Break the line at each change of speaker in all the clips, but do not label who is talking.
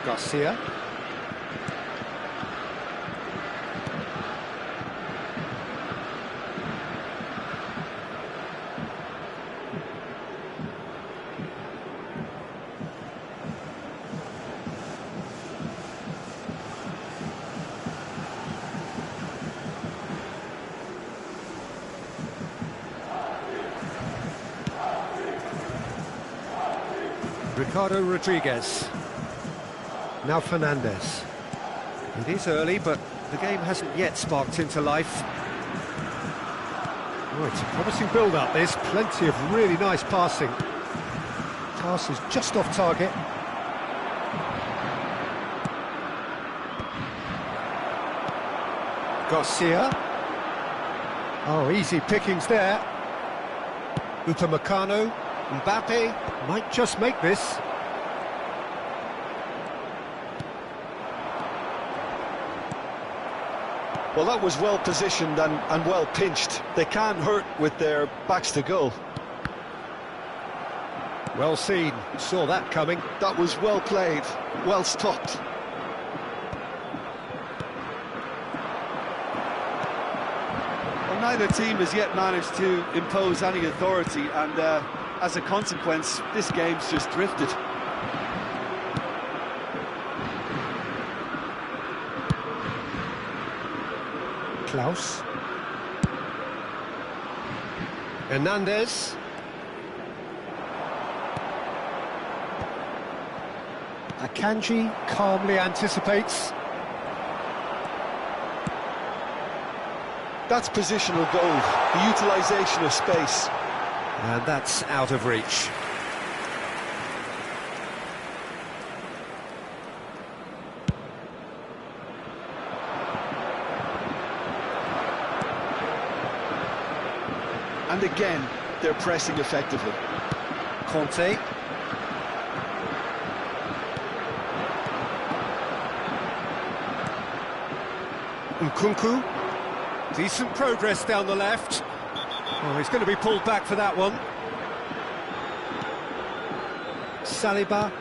Garcia. Ricardo Rodriguez. Now Fernandez. It is early, but the game hasn't yet sparked into life. Oh, it's a promising build-up, this. Plenty of really nice passing. Pass is just off target. Garcia. Oh, easy pickings there. Upamecano. Mbappe might just make this.
Well, that was well positioned and well pinched. They can't hurt with their backs to goal.
Well seen, saw that coming.
That was well played, well stopped.
Well, neither team has yet managed to impose any authority, and as a consequence, this game's just drifted.
Klaus. Hernandez. Akanji calmly anticipates.
That's positional goal, the utilisation of space.
And that's out of reach.
And again, they're pressing effectively.
Conte. Nkunku. Decent progress down the left. Oh, he's going to be pulled back for that one. Saliba.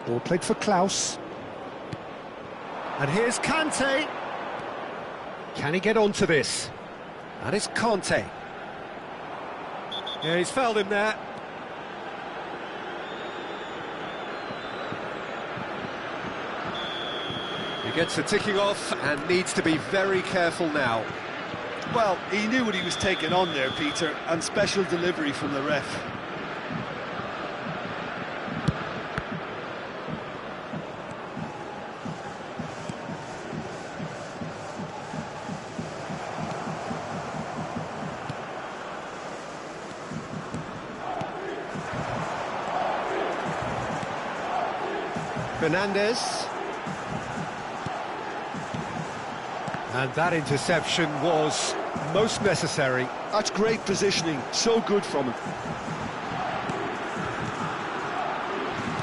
Ball played for Klaus. And here's Kante. Can he get onto this? That is Conte. Yeah, he's fouled him there. He gets the ticking off and needs to be very careful now.
Well, he knew what he was taking on there, Peter, and special delivery from the ref.
Fernandez. And that interception was most necessary.
That's great positioning, so good from him.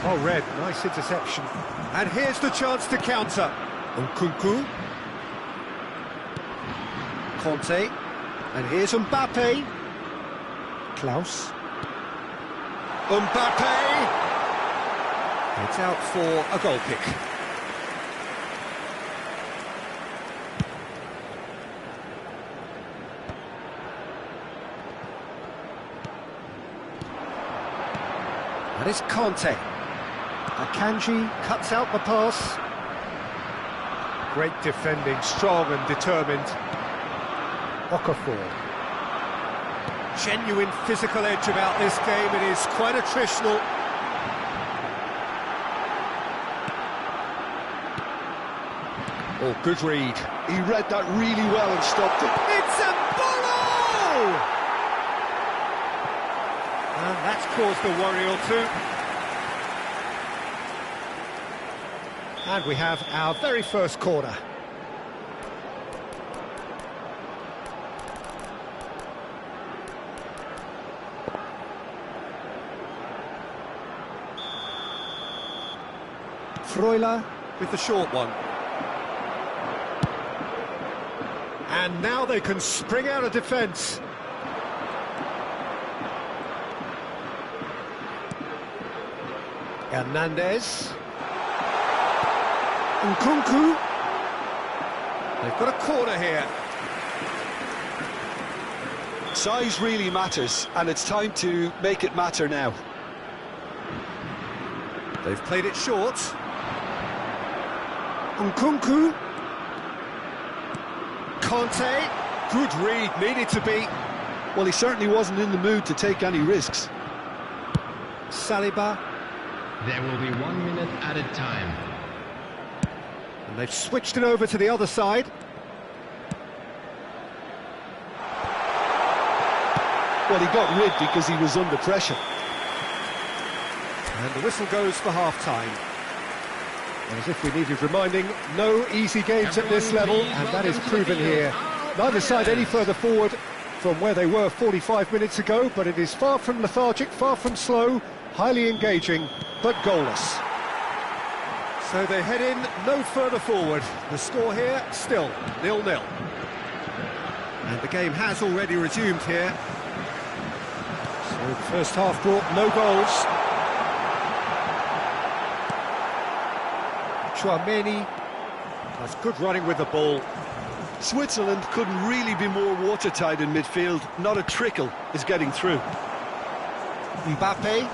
Oh, Red, nice interception. And here's the chance to counter. Nkunku. Conte. And here's Mbappe. Klaus. Mbappe! It's out for a goal kick. That is Conte. Akanji cuts out the pass. Great defending, strong and determined. Okafor. Genuine physical edge about this game. It is quite attritional. Oh, good read.
He read that really well and stopped it.
It's a ball! And that's caused a worry or two. And we have our very first corner. Freuler with the short one. And now they can spring out of defence. Hernandez. Nkunku. They've got a corner here.
Size really matters, and it's time to make it matter now.
They've played it short. Nkunku. Conte. Good read, needed to be.
Well, he certainly wasn't in the mood to take any risks.
Saliba.
There will be 1 minute added time.
And they've switched it over to the other side.
Well, he got rid because he was under pressure.
And the whistle goes for half-time. As if we needed reminding, no easy games at this level, and that is proven here. Neither side any further forward from where they were 45 minutes ago, but it is far from lethargic, far from slow, highly engaging, but goalless. So they head in no further forward. The score here, still 0-0. And the game has already resumed here. So the first half brought no goals. Chouameni has good running with the ball.
Switzerland couldn't really be more watertight in midfield. Not a trickle is getting through.
Mbappe.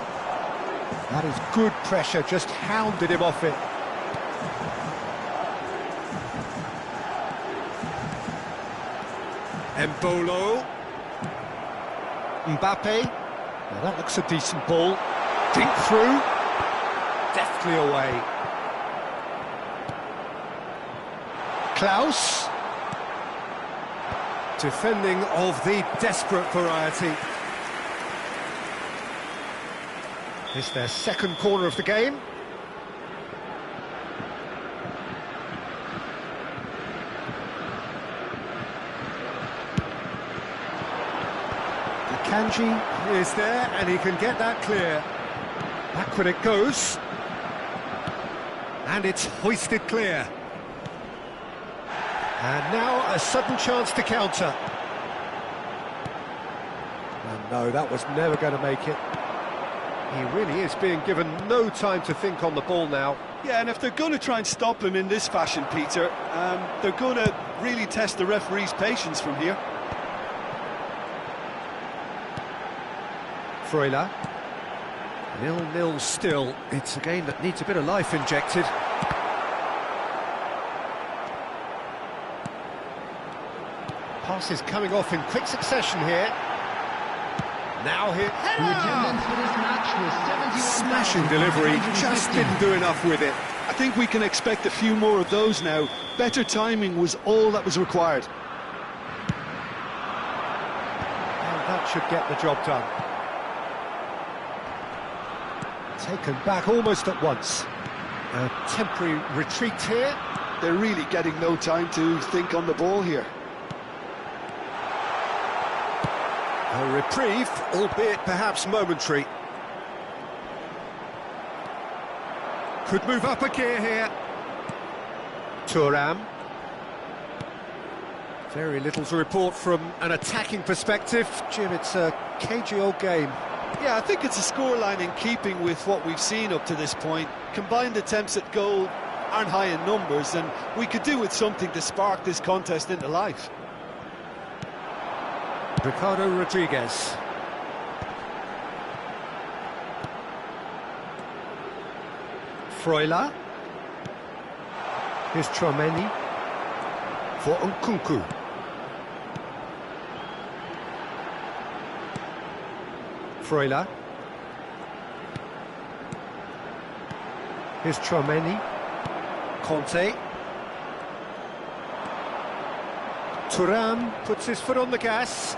That is good pressure, just hounded him off it. Embolo. Mbappe. Now that looks a decent ball. Dink through. Deftly away. Klaus. Defending of the desperate variety. It's their second corner of the game. Kanji is there, and he can get that clear. Backward it goes. And it's hoisted clear. And now a sudden chance to counter. And no, that was never going to make it. He really is being given no time to think on the ball now.
Yeah, and if they're going to try and stop him in this fashion, Peter, they're going to really test the referee's patience from here.
Freuler. 0-0 still. It's a game that needs a bit of life injected. Passes coming off in quick succession here. Now here.
The attendance for this match was 71,000.
Smashing delivery, just didn't do enough with it.
I think we can expect a few more of those now. Better timing was all that was required.
And that should get the job done. Taken back almost at once. A temporary retreat here.
They're really getting no time to think on the ball here.
A reprieve, albeit perhaps momentary. Could move up a gear here. Thuram. Very little to report from an attacking perspective. Jim, it's a cagey old game.
Yeah, I think it's a scoreline in keeping with what we've seen up to this point. Combined attempts at goal aren't high in numbers, and we could do with something to spark this contest into life.
Ricardo Rodriguez. Freuler. Here's Chouameni for Nkunku. Freuler. Here's Chouameni. Conte. Thuram puts his foot on the gas.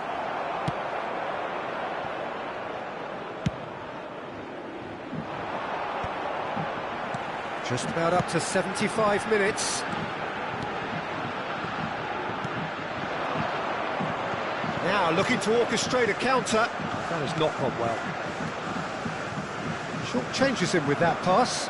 Just about up to 75 minutes. Now looking to orchestrate a counter. That has not gone well. Short changes him with that pass.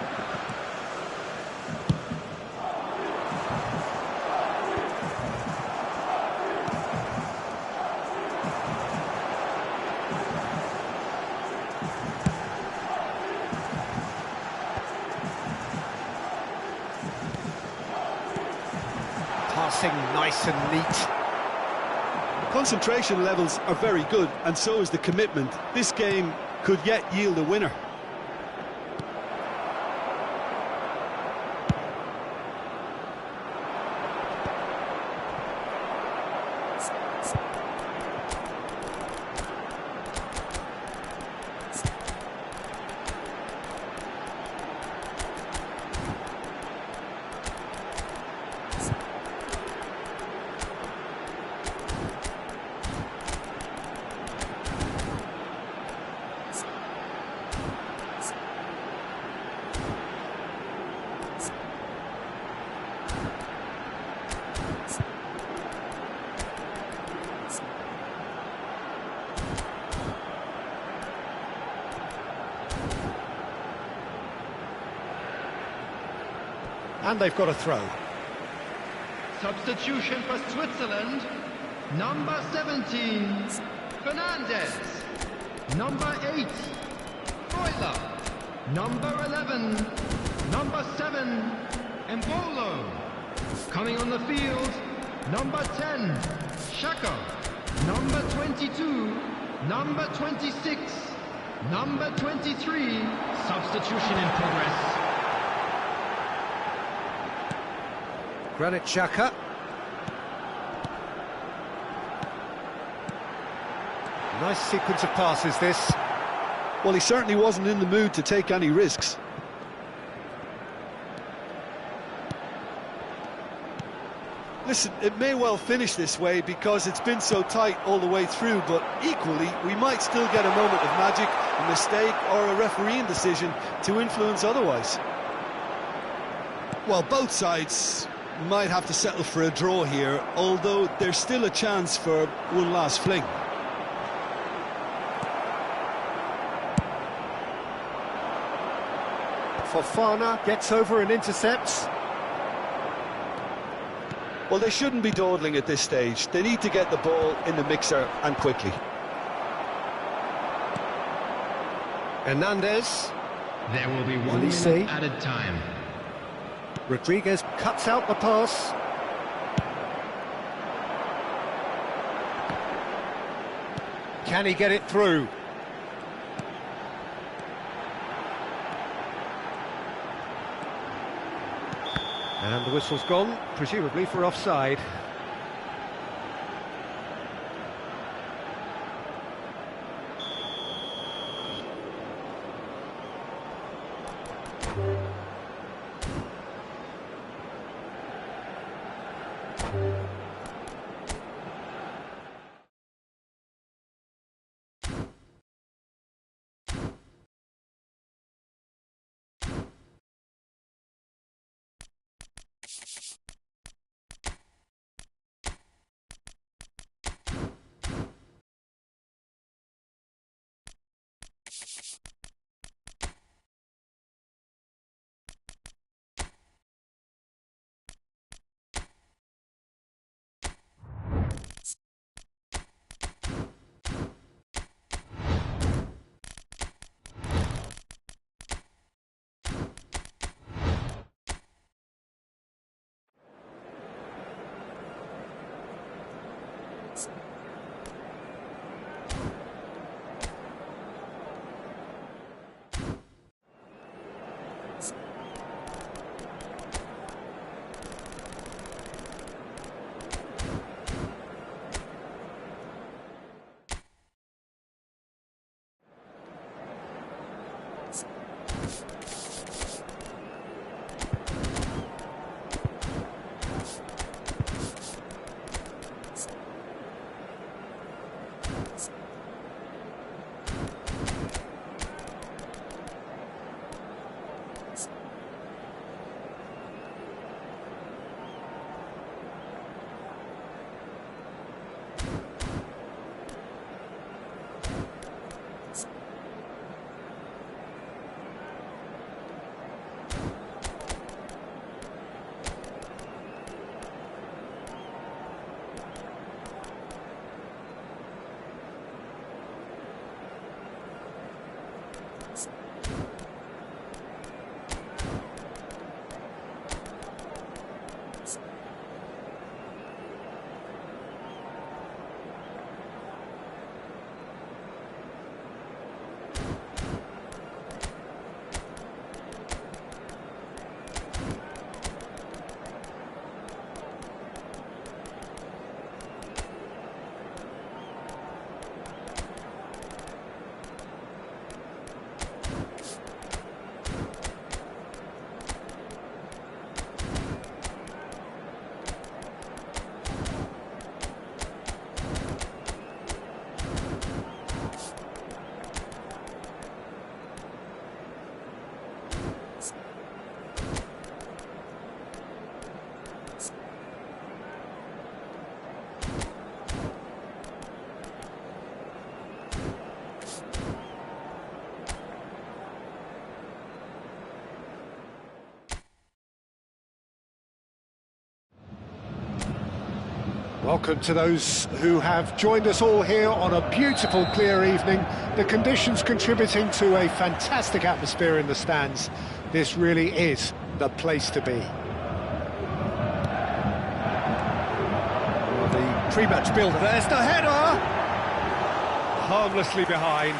passing nice and neat.
Concentration levels are very good, and so is the commitment. This game could yet yield a winner.
And they've got a throw.
Substitution for Switzerland. Number 17, Fernandez. Number 8, Freuler. Number 11, number 7, Embolo. Coming on the field, number 10, Xhaka. Number 22, number 26, number 23. Substitution in progress.
Granit Xhaka. Nice sequence of passes, this.
Well, he certainly wasn't in the mood to take any risks. Listen, it may well finish this way because it's been so tight all the way through, but equally, we might still get a moment of magic, a mistake, or a refereeing decision to influence otherwise. Well, both sides might have to settle for a draw here, although there's still a chance for one last fling.
Fofana gets over and intercepts.
Well, they shouldn't be dawdling at this stage. They need to get the ball in the mixer and quickly.
Hernandez.
There will be 1
Elise.
minute added time.
Rodriguez cuts out the pass. Can he get it through? And the whistle's gone, presumably for offside. Welcome to those who have joined us all here on a beautiful, clear evening. The conditions contributing to a fantastic atmosphere in the stands. This really is the place to be. Well, the pre-match build-up. There's the header! Harmlessly behind.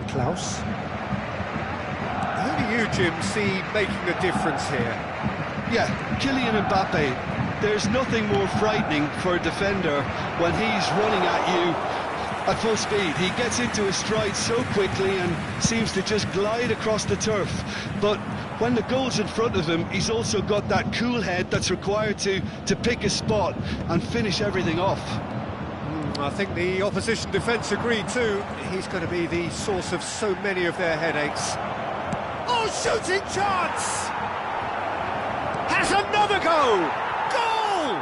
Klaus. Who do you, Jim, see making a difference here?
Yeah, Kylian Mbappe. There's nothing more frightening for a defender when he's running at you at full speed. He gets into his stride so quickly and seems to just glide across the turf. But when the goal's in front of him, he's also got that cool head that's required to pick a spot and finish everything off.
I think the opposition defence agreed too. He's going to be the source of so many of their headaches. Oh, shooting chance! Has another go! Goal!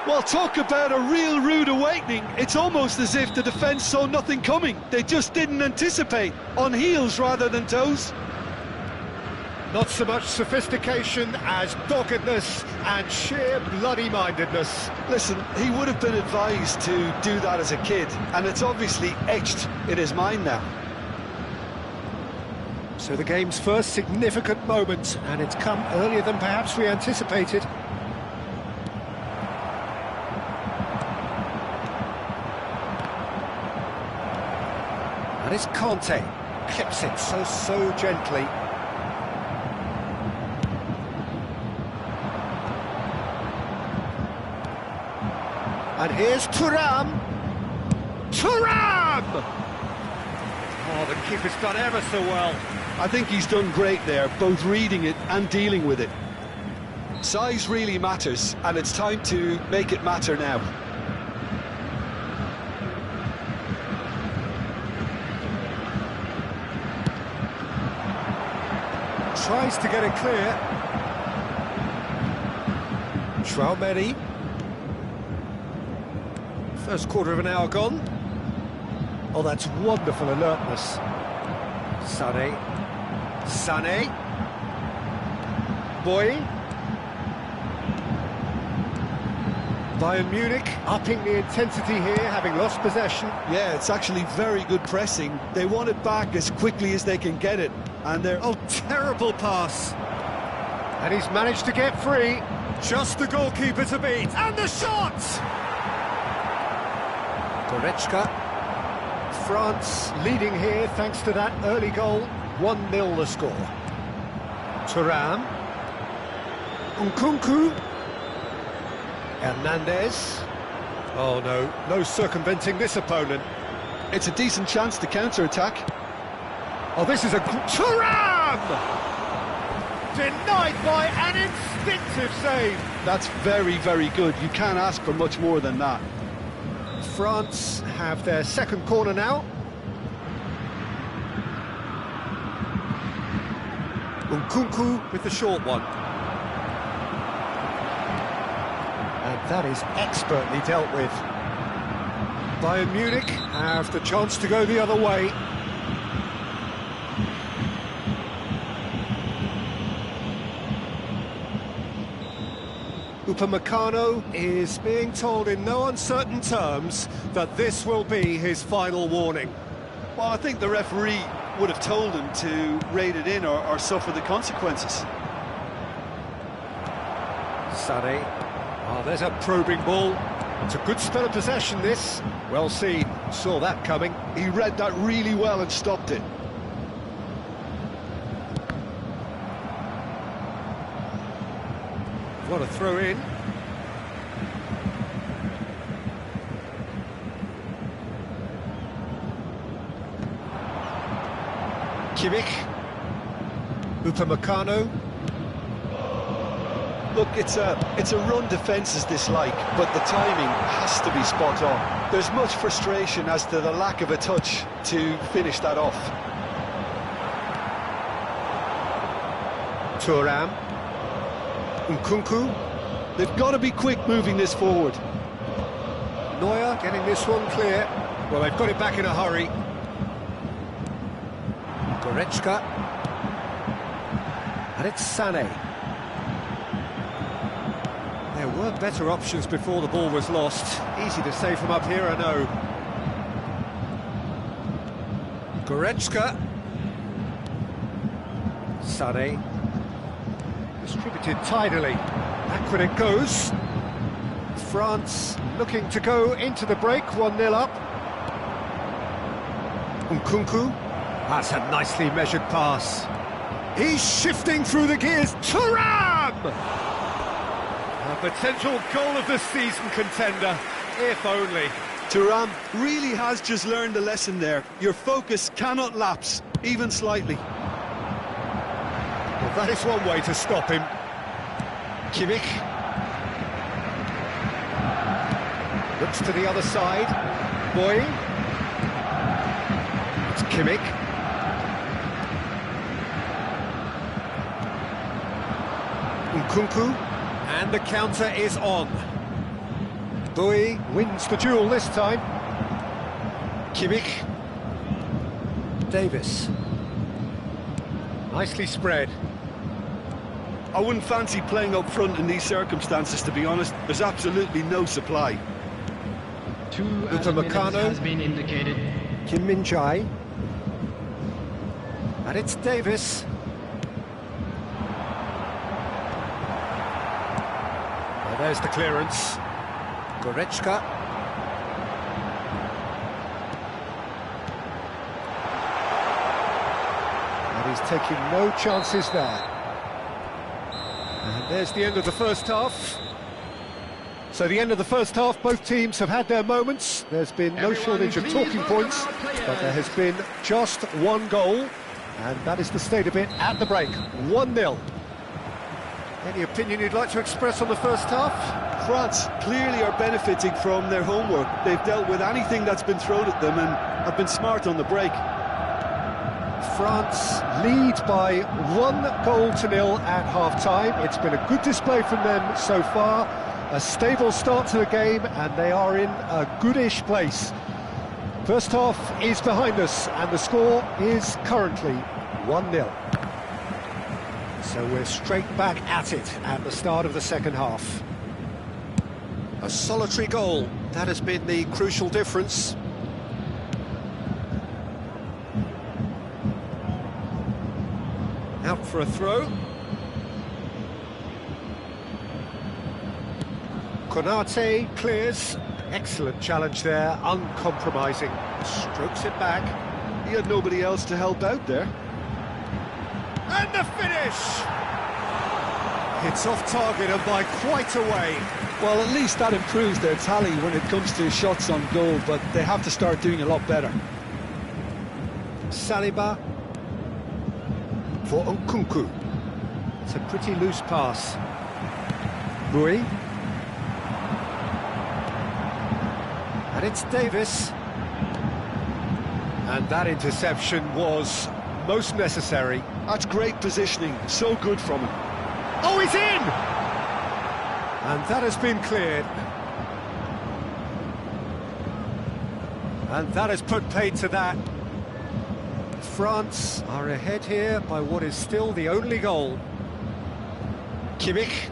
Well, talk about a real rude awakening. It's almost as if the defence saw nothing coming. They just didn't anticipate. On heels rather than toes.
Not so much sophistication as doggedness and sheer bloody-mindedness.
Listen, he would have been advised to do that as a kid, and it's obviously etched in his mind now.
So the game's first significant moment, and it's come earlier than perhaps we anticipated. And it's Conte, clips it so gently. And here's Thuram. Thuram! Oh, the keeper's done ever so well.
I think he's done great there, both reading it and dealing with it. Size really matters, and it's time to make it matter now.
Tries to get it clear. Traumeri. First quarter of an hour gone. Oh, that's wonderful alertness. Sané. Boy. Bayern Munich upping the intensity here, having lost possession.
Yeah, it's actually very good pressing. They want it back as quickly as they can get it. And they're...
Oh, terrible pass. And he's managed to get free. Just the goalkeeper to beat. And the shot! Goretzka. France leading here thanks to that early goal. 1-0 the score. Thuram. Nkunku. Hernandez. Oh no, no circumventing this opponent.
It's a decent chance to counter-attack.
Oh, this is a... Thuram! Denied by an instinctive save.
That's very good. You can't ask for much more than that.
France have their second corner now. Nkunku with the short one. And that is expertly dealt with. Bayern Munich have the chance to go the other way. Upamecano is being told in no uncertain terms that this will be his final warning.
Well, I think the referee would have told him to rate it in or suffer the consequences.
Sané. Oh, there's a probing ball. It's a good spell of possession, this. Well seen. Saw that coming.
He read that really well and stopped it.
What a throw in. Kimmich. Upamecano.
Look, it's a run defence is dislike, but the timing has to be spot on. There's much frustration as to the lack of a touch to finish that off.
Thuram. Nkunku.
They've got to be quick moving this forward.
Neuer getting this one clear. Well, they've got it back in a hurry. Goretzka. And it's Sané. There were better options before the ball was lost. Easy to say from up here, I know. Goretzka. Sané. Distributed tidily. Back when it goes. France looking to go into the break, 1-0 up. Nkunku. That's a nicely measured pass. He's shifting through the gears. Thuram! A potential goal of the season contender, if only.
Thuram really has just learned a lesson there. Your focus cannot lapse, even slightly.
Well, that is one way to stop him. Kimmich. Looks to the other side. Boy. It's Kimmich. Nkunku. And the counter is on. Bowie wins the duel this time. Kimmich. Davis. Nicely spread.
I wouldn't fancy playing up front in these circumstances, to be honest. There's absolutely no supply.
2
Upamecano.
minutes has been indicated.
Kim Min-jae. And it's Davis. Well, there's the clearance. Goretzka. And he's taking no chances there. And there's the end of the first half. So the end of the first half, both teams have had their moments. There's been no shortage of talking points, but there has been just one goal, and that is the state of it at the break. 1-0. Any opinion you'd like to express on the first half?
France clearly are benefiting from their homework. They've dealt with anything that's been thrown at them and have been smart on the break.
France lead by 1-0 at half-time. It's been a good display from them so far. A stable start to the game, and they are in a goodish place. First half is behind us, and the score is currently 1-0. So we're straight back at it at the start of the second half. A solitary goal, that has been the crucial difference. Out for a throw. Konate clears. Excellent challenge there, uncompromising. Strokes it back.
He had nobody else to help out there.
And the finish! It's off target and by quite a way.
Well, at least that improves their tally when it comes to shots on goal, but they have to start doing a lot better.
Saliba for Nkunku. It's a pretty loose pass. Bowie. And it's Davis. And that interception was most necessary.
That's great positioning, so good from him.
Oh, he's in! And that has been cleared. And that has put paid to that. France are ahead here by what is still the only goal. Kimmich.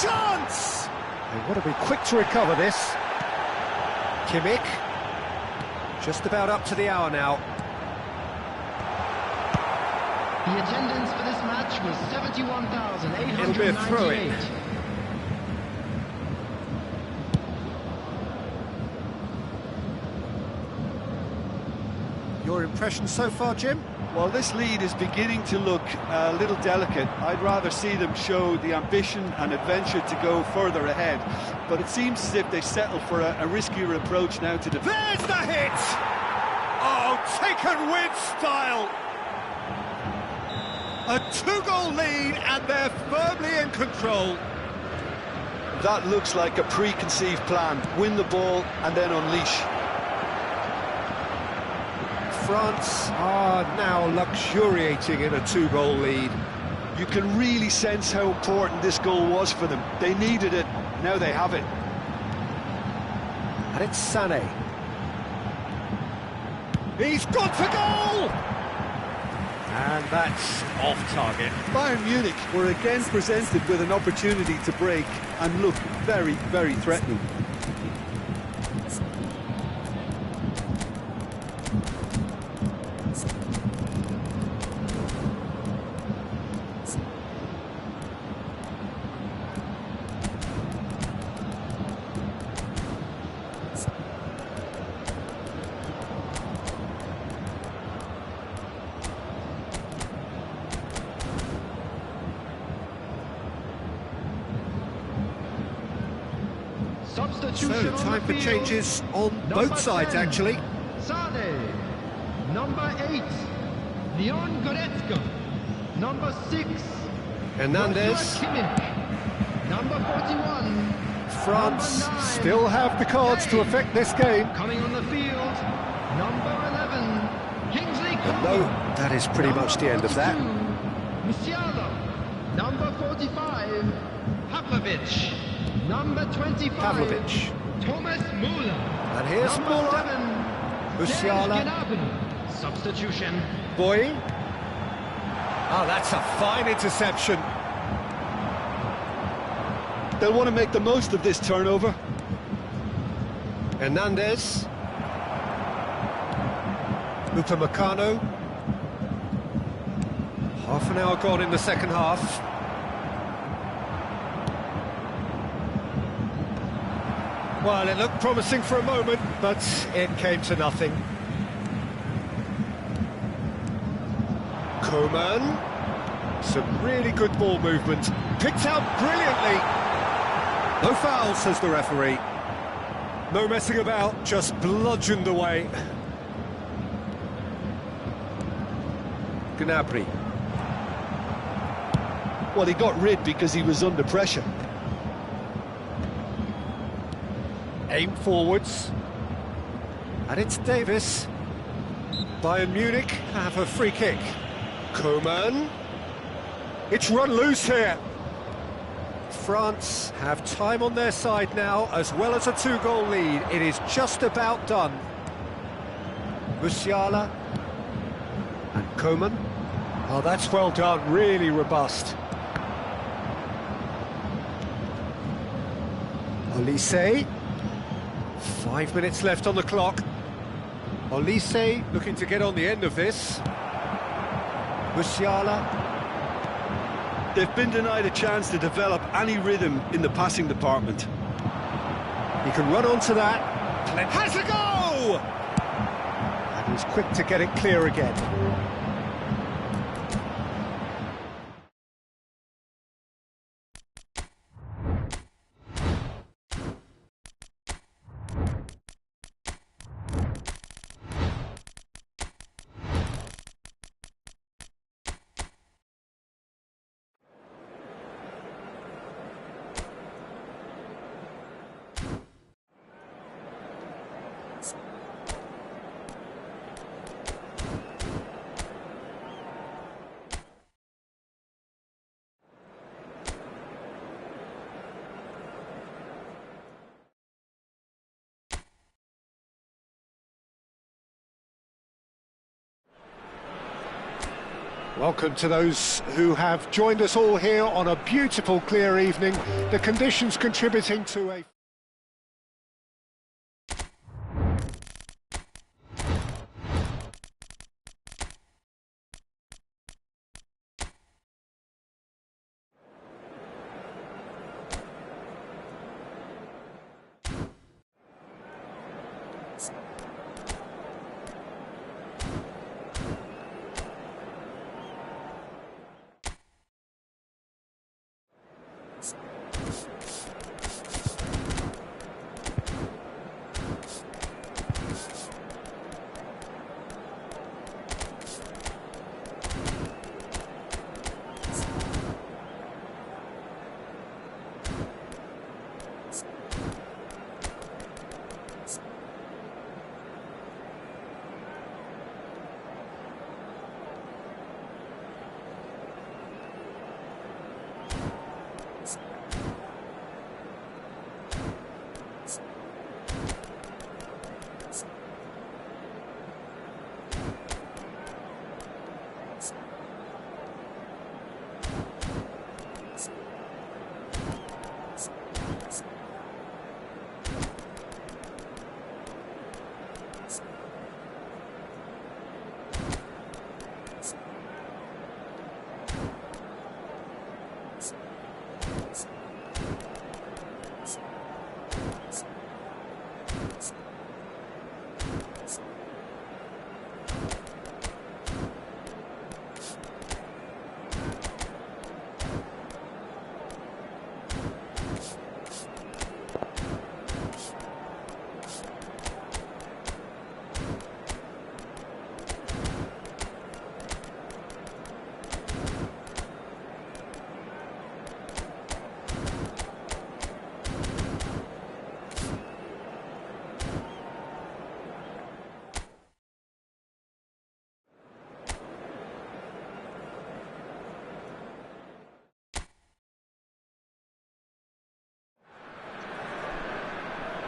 Chance! They want to be quick to recover this. Kimmich. Just about up to the hour now.
The attendance for this match was 71,898.
It'll be a throw-in. Your impression so far, Jim?
Well, this lead is beginning to look a little delicate. I'd rather see them show the ambition and adventure to go further ahead. But it seems as if they settle for a riskier approach now to the...
There's the hit! Oh, taken with style! A 2-goal lead, and they're firmly in control.
That looks like a preconceived plan. Win the ball and then unleash.
France are now luxuriating in a 2-goal lead.
You can really sense how important this goal was for them. They needed it, now they have it.
And it's Sané. He's gone for goal! And that's off target.
Bayern Munich were again presented with an opportunity to break and looked very, very threatening.
So, time for changes on both sides, actually.
Sané. Number 8, Leon Goretzka. Number 6,
Hernandez.
Kimmich. Number 41.
France
Number 9,
still have the cards to affect this game.
coming on the field. Number 11, Kingsley
And
Coman.
no, that is pretty much the end of that.
Musiala. Number 45, Pavlovic. Number 25,
Pavlovic.
Thomas Müller.
And here's
Number
Müller.
7,
Musiala.
Serge Gnabry. Substitution.
Boy. Oh, that's a fine interception.
They'll want to make the most of this turnover.
Hernandez. Upamecano. Half an hour gone in the second half. Well, it looked promising for a moment, but it came to nothing. Coman. Some really good ball movement. Picked out brilliantly. No foul, says the referee. No messing about, just bludgeoned away. Gnabry.
Well, he got rid because he was under pressure.
Aim forwards. And it's Davis. Bayern Munich have a free kick. Coman. It's run loose here. France have time on their side now, as well as a 2-goal lead. It is just about done. Musiala. And Coman. Oh, that's well done, really robust. Olise. 5 minutes left on the clock. Olise looking to get on the end of this. Musiala.
They've been denied a chance to develop any rhythm in the passing department.
He can run onto that. Has a go! And he's quick to get it clear again. Welcome to those who have joined us all here on a beautiful, clear evening. The conditions contributing to a...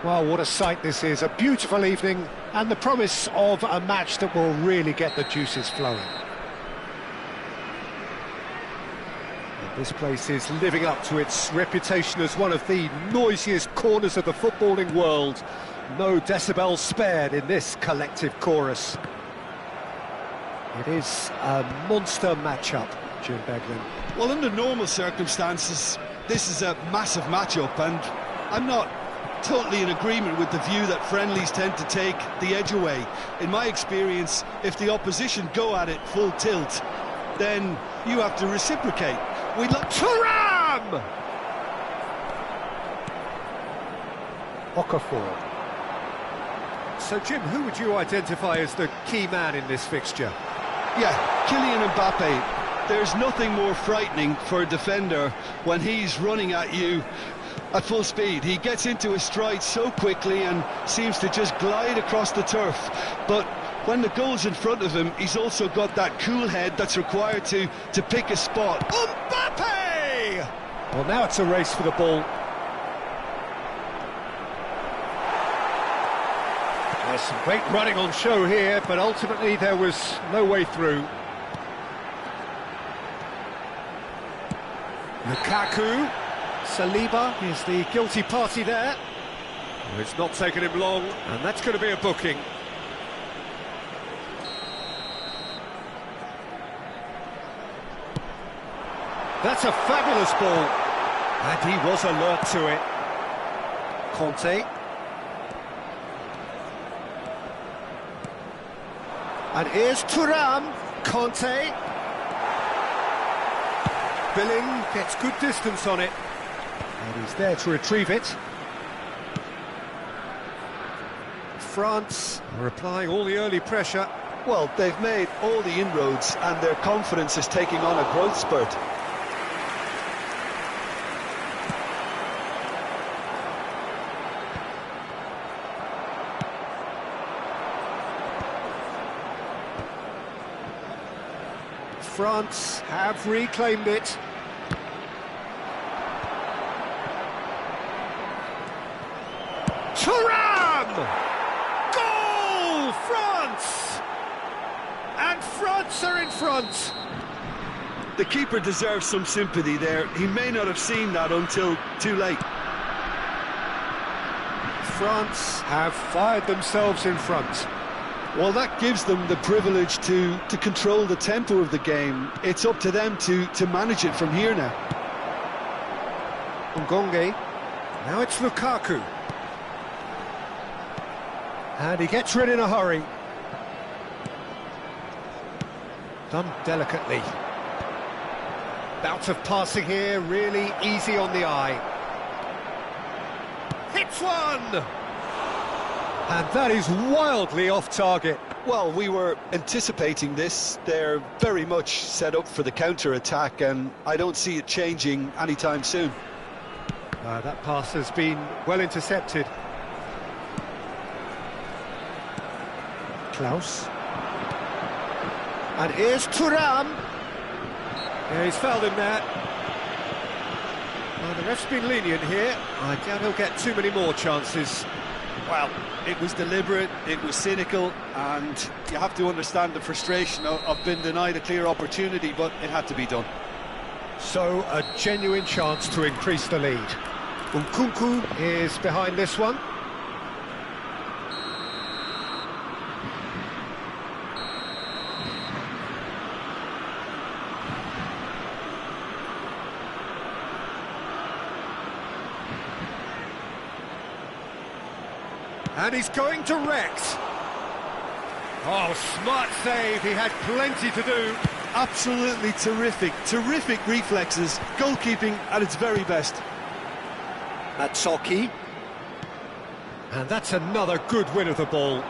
Well, what a sight this is, a beautiful evening, and the promise of a match that will really get the juices flowing. And this place is living up to its reputation as one of the noisiest corners of the footballing world. No decibels spared in this collective chorus. It is a monster matchup, Jim Beglin.
Well, under normal circumstances, this is a massive matchup, and I'm not totally in agreement with the view that friendlies tend to take the edge away. In my experience, if the opposition go at it full tilt, then you have to reciprocate. We'd like
Thuram! Okafor. So, Jim, who would you identify as the key man in this fixture?
Yeah, Kylian Mbappe. There's nothing more frightening for a defender when he's running at you at full speed. He gets into his stride so quickly and seems to just glide across the turf. But when the goal's in front of him, he's also got that cool head that's required to pick a spot. Mbappe!
Well, now it's a race for the ball. There's some great running on show here, but ultimately there was no way through. Lukaku. Saliba is the guilty party there. It's not taken him long, and that's going to be a booking. That's a fabulous ball, and he was alert to it. Conte. And here's Thuram. Conte. Billing gets good distance on it. And he's there to retrieve it. France are applying all the early pressure.
Well, they've made all the inroads and their confidence is taking on a growth spurt.
France have reclaimed it. Thuram! Goal! France! And France are in front.
The keeper deserves some sympathy there. He may not have seen that until too late.
France have fired themselves in front.
Well, that gives them the privilege to control the tempo of the game. It's up to them to manage it from here now.
Ngonge. Now it's Lukaku. And he gets rid in a hurry. Done delicately. Bout of passing here, really easy on the eye. Hits one! And that is wildly off target.
Well, we were anticipating this. They're very much set up for the counter-attack, and I don't see it changing anytime soon.
That pass has been well intercepted. Klaus. And here's Thuram. Yeah, he's fouled him there. Well, the ref's been lenient here. I doubt he'll get too many more chances.
Well, it was deliberate, it was cynical, and you have to understand the frustration of being denied a clear opportunity, but it had to be done.
So, a genuine chance to increase the lead. Nkunku is behind this one. And he's going direct. Oh, smart save. He had plenty to do.
Absolutely terrific reflexes. Goalkeeping at its very best.
Matsoki. And that's another good win of the ball.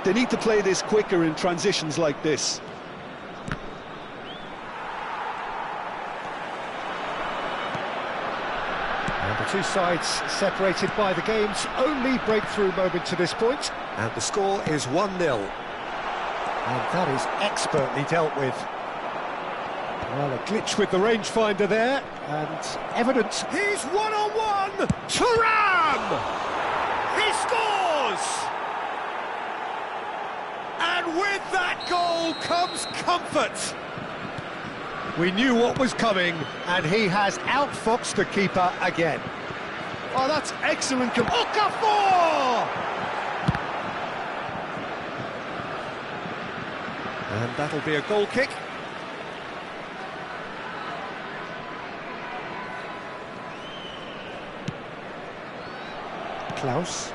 They need to play this quicker in transitions like this.
And the two sides separated by the game's only breakthrough moment to this point. And the score is 1-0. And that is expertly dealt with. Well, a glitch with the rangefinder there, and evidence. He's one-on-one! Thuram! He scores! And with that goal comes comfort. We knew what was coming, and he has outfoxed the keeper again.
Oh, that's excellent. Okafor!
And that'll be a goal kick. Klaus.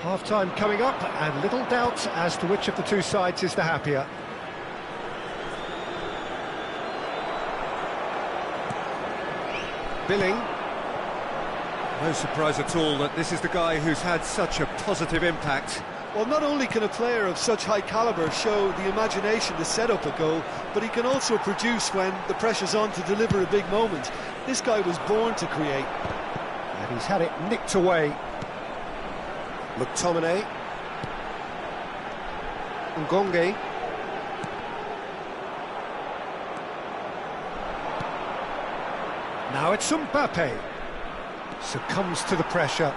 Half-time coming up, and little doubt as to which of the two sides is the happier. Billing. No surprise at all that this is the guy who's had such a positive impact.
Well, not only can a player of such high calibre show the imagination to set up a goal, but he can also produce when the pressure's on to deliver a big moment. This guy was born to create.
And he's had it nicked away. McTominay. Ngonge. Now it's Mbappe. Succumbs to the pressure.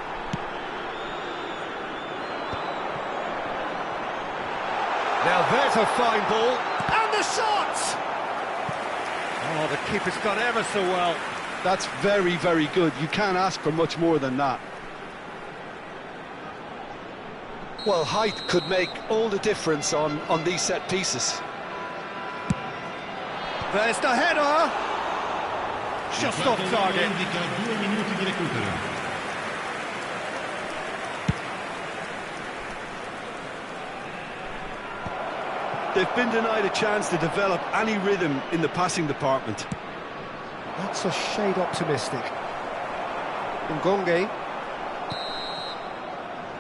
Now there's a fine ball. And the shot! Oh, the keeper's done ever so well.
That's very, very good. You can't ask for much more than that.
Well, height could make all the difference on these set pieces.
There's the header! Just off target.
They've been denied a chance to develop any rhythm in the passing department.
That's a shade optimistic. Ngonge.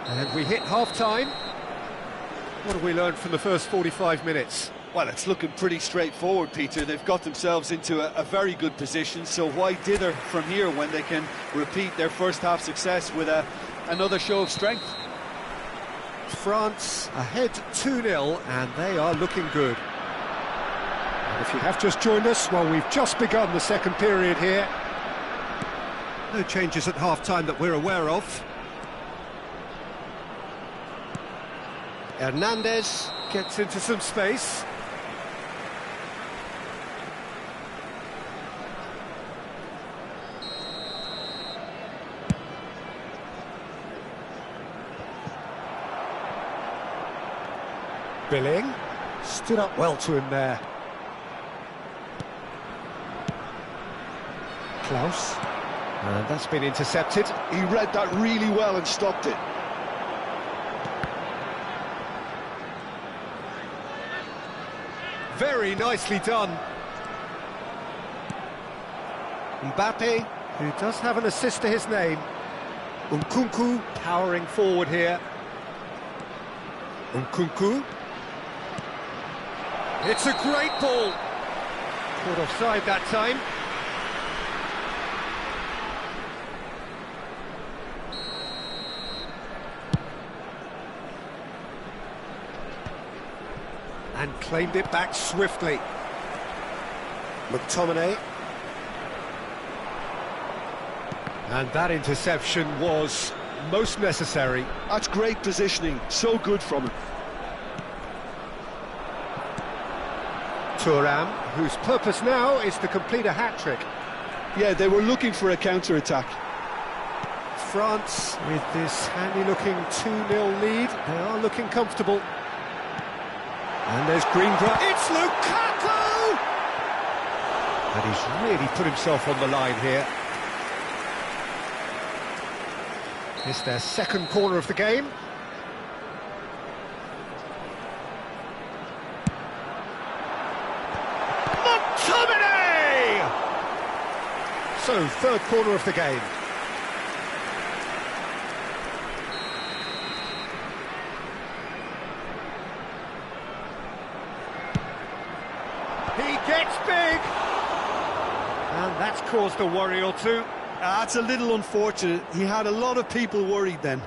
And we hit half-time. What have we learned from the first 45 minutes?
Well, it's looking pretty straightforward, Peter. They've got themselves into a very good position, so why dither from here when they can repeat their first-half success with another show of strength?
France ahead 2-0, and they are looking good. And if you have just joined us, well, we've just begun the second period here. No changes at half-time that we're aware of. Hernandez gets into some space. Billing stood up well to him there. Klaus, and that's been intercepted.
He read that really well and stopped it.
Very nicely done. Mbappe, who does have an assist to his name. Nkunku powering forward here. Nkunku. It's a great ball. Caught offside that time. And claimed it back swiftly. McTominay. And that interception was most necessary.
That's great positioning, so good from him.
Thuram, whose purpose now is to complete a hat-trick.
Yeah, they were looking for a counter-attack.
France, with this handy-looking 2-0 lead, they are looking comfortable. And there's green grass. It's Lukaku! And he's really put himself on the line here. It's their second corner of the game. McTominay! So, third corner of the game. He gets big! And that's caused a worry or two.
That's a little unfortunate. He had a lot of people worried then.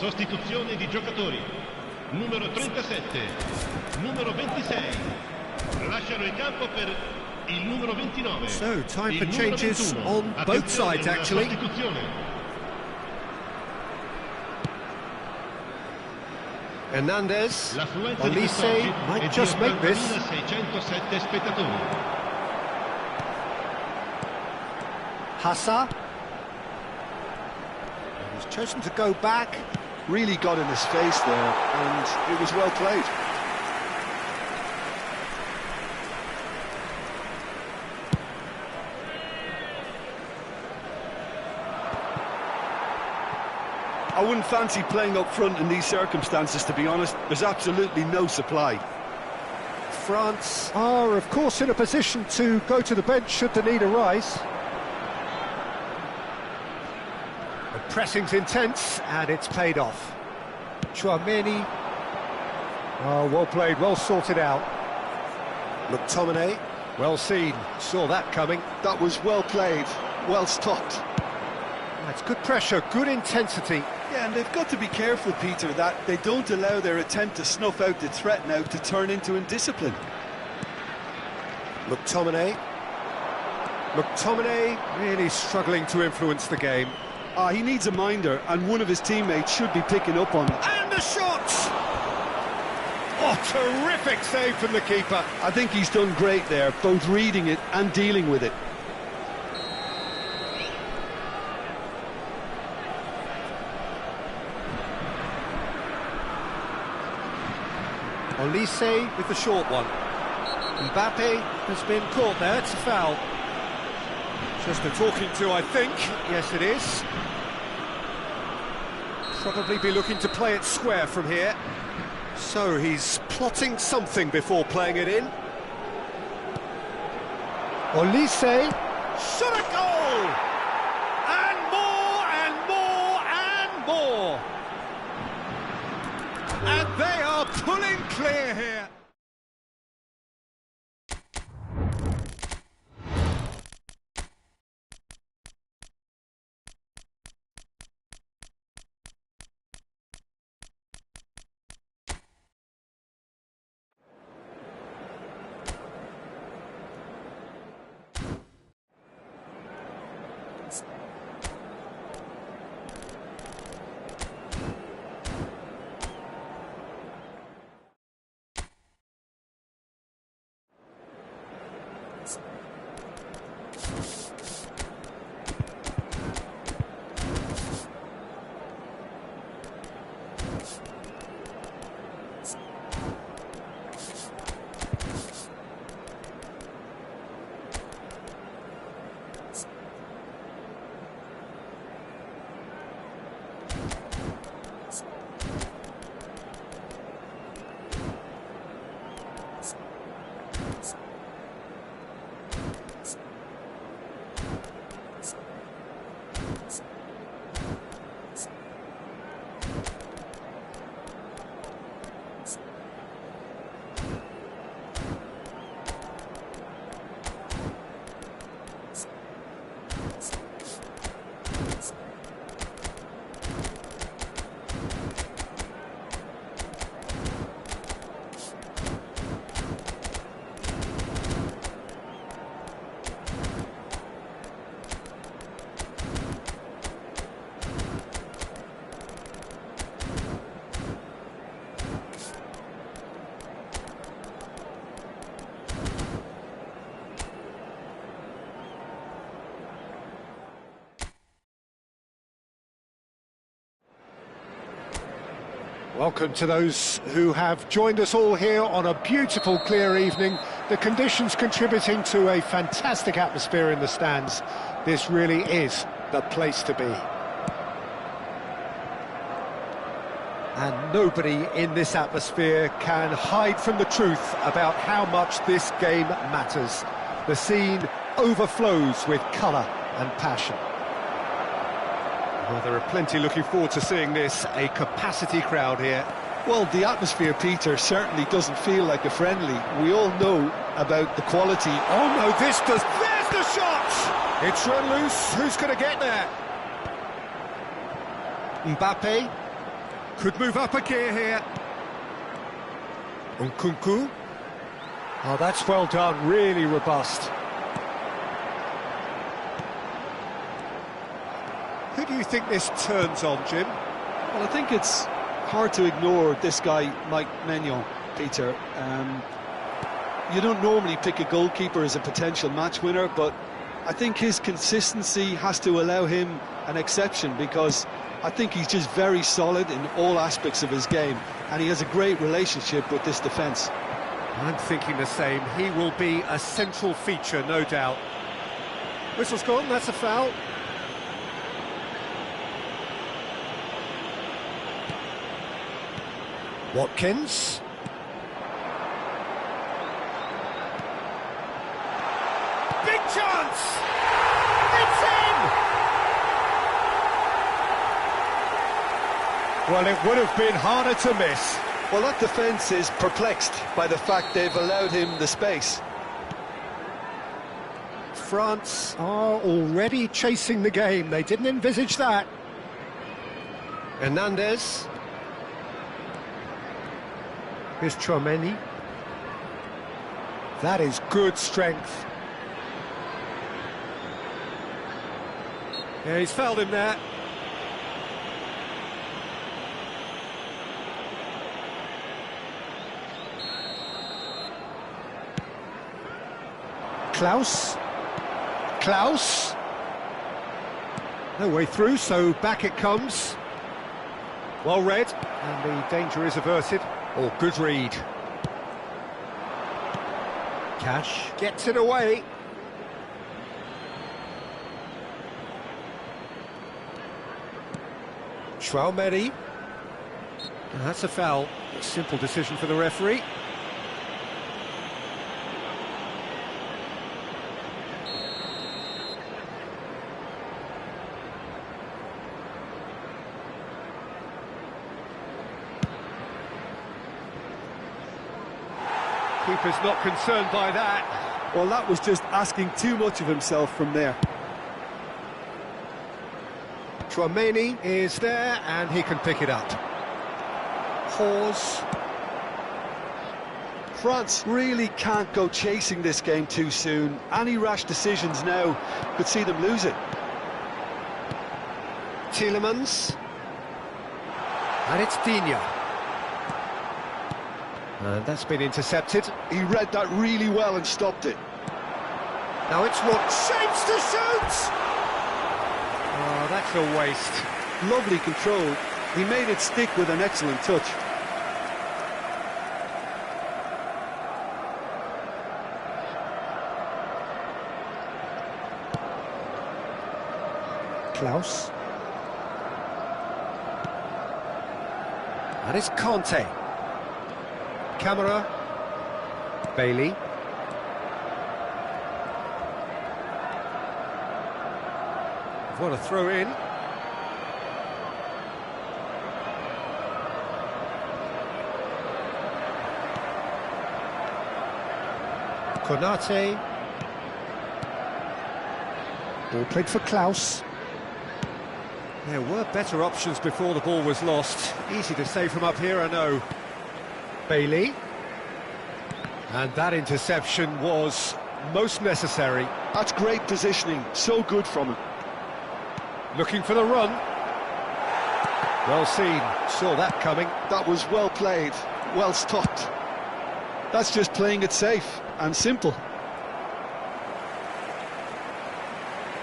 Sostituzione di giocatori. Numero 37, numero 26. Lasciano il campo per il numero 29.
So, time for changes on both sides, actually. Hernandez, Olise might just make this.
607 spettatori.
Hassa. He's chosen to go back.
Really got in his face there, and it was well played. I wouldn't fancy playing up front in these circumstances, to be honest. There's absolutely no supply.
France are, of course, in a position to go to the bench should the need arise. The pressing's intense, and it's paid off. Chouameni. Oh, well played, well sorted out. McTominay, well seen, saw that coming.
That was well played, well stopped.
That's good pressure, good intensity.
Yeah, and they've got to be careful, Peter, that they don't allow their attempt to snuff out the threat now to turn into indiscipline.
McTominay. McTominay really struggling to influence the game.
He needs a minder, and one of his teammates should be picking up on it.
And the shot! Oh, terrific save from the keeper.
I think he's done great there, both reading it and dealing with it.
Olise with the short one. Mbappe has been caught there, it's a foul. Just a talking to, I think. Yes, it is. Probably be looking to play it square from here. So he's plotting something before playing it in. Olise. Shot a goal! And more, and more, and more! And they are pulling clear here. Welcome to those who have joined us all here on a beautiful, clear evening. The conditions contributing to a fantastic atmosphere in the stands. This really is the place to be. And nobody in this atmosphere can hide from the truth about how much this game matters. The scene overflows with colour and passion. Well, there are plenty looking forward to seeing this, a capacity crowd here.
Well, the atmosphere, Peter, certainly doesn't feel like a friendly. We all know about the quality.
Oh no, this does... There's the shot! It's run loose, who's going to get there? Mbappe. Could move up a gear here. Nkunku. Oh, that's well done, really robust. Who do you think this turns on, Jim?
Well, I think it's hard to ignore this guy, Mike Maignan, Peter. You don't normally pick a goalkeeper as a potential match winner, but I think his consistency has to allow him an exception, because I think he's just very solid in all aspects of his game, and he has a great relationship with this defence.
I'm thinking the same. He will be a central feature, no doubt. Whistle's gone, that's a foul. Watkins. Big chance! It's in! Well, it would have been harder to miss.
Well, that defence is perplexed by the fact they've allowed him the space.
France are already chasing the game. They didn't envisage that. Hernandez. Here's Chouameni. That is good strength. Yeah, he's fouled him there. Klaus. No way through, so back it comes. Well read, and the danger is averted. Oh, good read. Cash gets it away. Chouameni. That's a foul. A simple decision for the referee. Keeper's not concerned by that.
Well, that was just asking too much of himself from there.
Chouameni is there, and he can pick it up. Pause.
France really can't go chasing this game too soon. Any rash decisions now could see them lose it.
Tielemans. And it's Digne. And that's been intercepted.
He read that really well and stopped it.
Now it's what shapes to shoot! Oh, that's a waste.
Lovely control. He made it stick with an excellent touch.
Klaus. That is Conte. Camera. Bailey. What a throw in. Konate. Ball played for Klaus. There were better options before the ball was lost. Easy to say from up here, I know. Bailey. And that interception was most necessary.
That's great positioning, so good from him.
Looking for the run. Well seen, saw that coming.
That was well played, well stopped. That's just playing it safe and simple.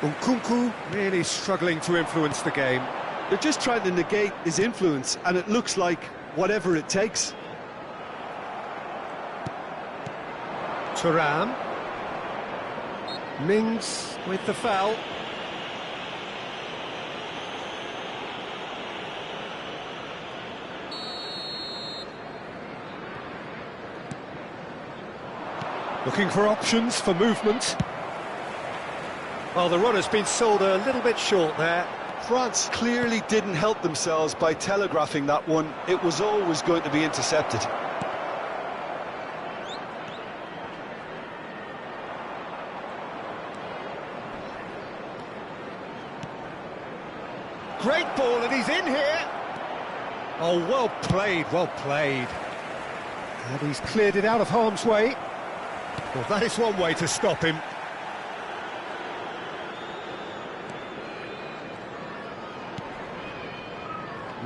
Nkunku really struggling to influence the game.
They're just trying to negate his influence, and it looks like whatever it takes.
Thuram. Mings with the foul. Looking for options for movement. Well, the run has been sold a little bit short there.
France clearly didn't help themselves by telegraphing that one. It was always going to be intercepted.
Great ball, and he's in here. Oh, well played, well played. And he's cleared it out of harm's way. Well, that is one way to stop him.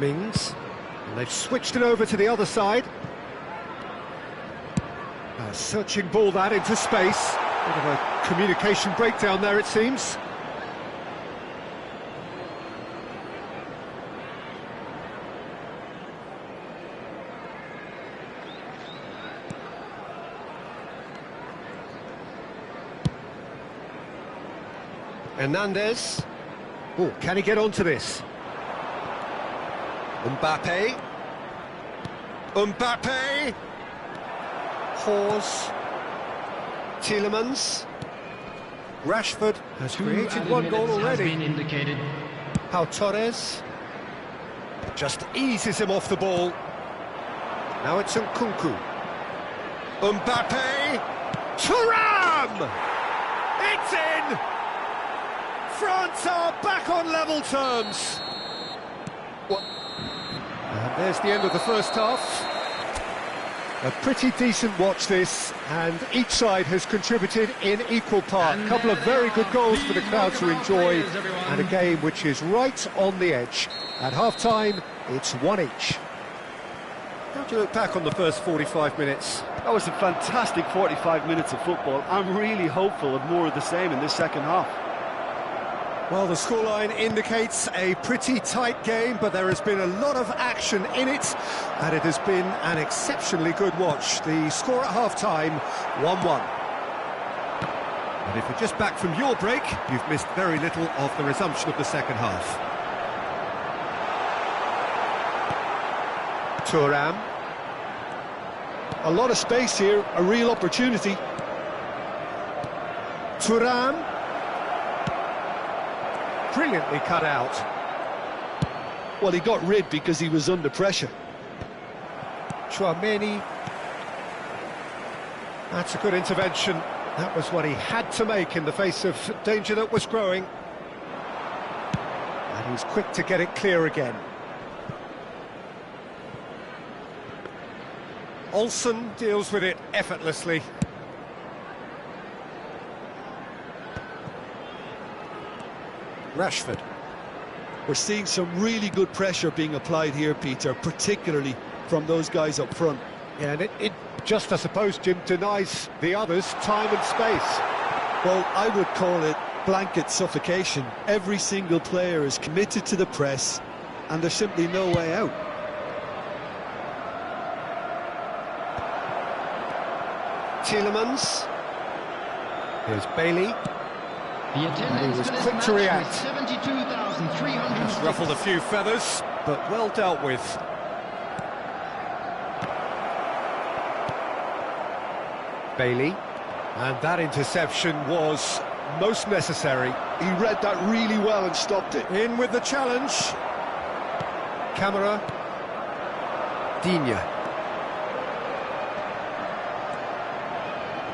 Mings. And they've switched it over to the other side. A searching ball that into space. Bit of a communication breakdown there, it seems. Hernandez. Oh, can he get onto this? Mbappe. Mbappe. Hawes. Tielemans. Rashford has created one goal already.
Has been indicated.
Pau Torres just eases him off the ball. Now it's Nkunku. Mbappe. Thuram! It's in! France are back on level terms. And there's the end of the first half. A pretty decent watch this, and each side has contributed in equal part. A couple of very good goals for the crowd to enjoy, and a game which is right on the edge. At half-time, it's one each. How do you look back on the first 45 minutes?
That was a fantastic 45 minutes of football. I'm really hopeful of more of the same in this second half.
Well, the scoreline indicates a pretty tight game, but there has been a lot of action in it, and it has been an exceptionally good watch. The score at half-time, 1-1. And if you're just back from your break, you've missed very little of the resumption of the second half. Thuram.
A lot of space here, a real opportunity.
Thuram. Brilliantly cut out.
Well, he got rid because he was under pressure.
Tchouaméni. That's a good intervention. That was what he had to make in the face of danger that was growing. And he's quick to get it clear again. Olsen deals with it effortlessly. Rashford.
We're seeing some really good pressure being applied here, Peter, particularly from those guys up front.
Yeah, and it just, I suppose, Jim, denies the others time and space.
Well, I would call it blanket suffocation. Every single player is committed to the press, and there's simply no way out.
Tielemans. Here's Bailey.
The attendance
He was
for this
quick
match
to react.
was 72,300.
Just ruffled a few feathers, but well dealt with. Bailey. And that interception was most necessary.
He read that really well and stopped it.
In with the challenge. Camera. Digne.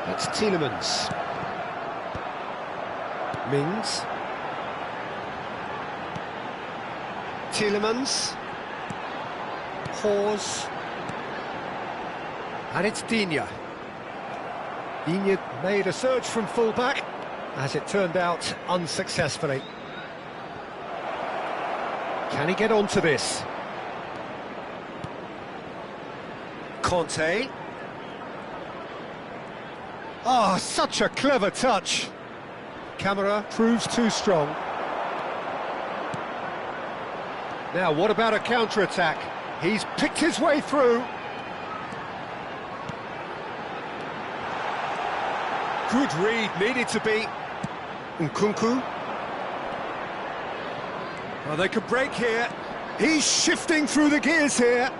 That's Tielemans. Mings. Tielemans. Hawes. And it's Digne. Digne made a surge from full-back, as it turned out, unsuccessfully. Can he get onto this? Conte. Ah, such a clever touch. Camera proves too strong. Now, what about a counter-attack? He's picked his way through. Good read, needed to be. Nkunku. Well, they could break here. He's shifting through the gears here.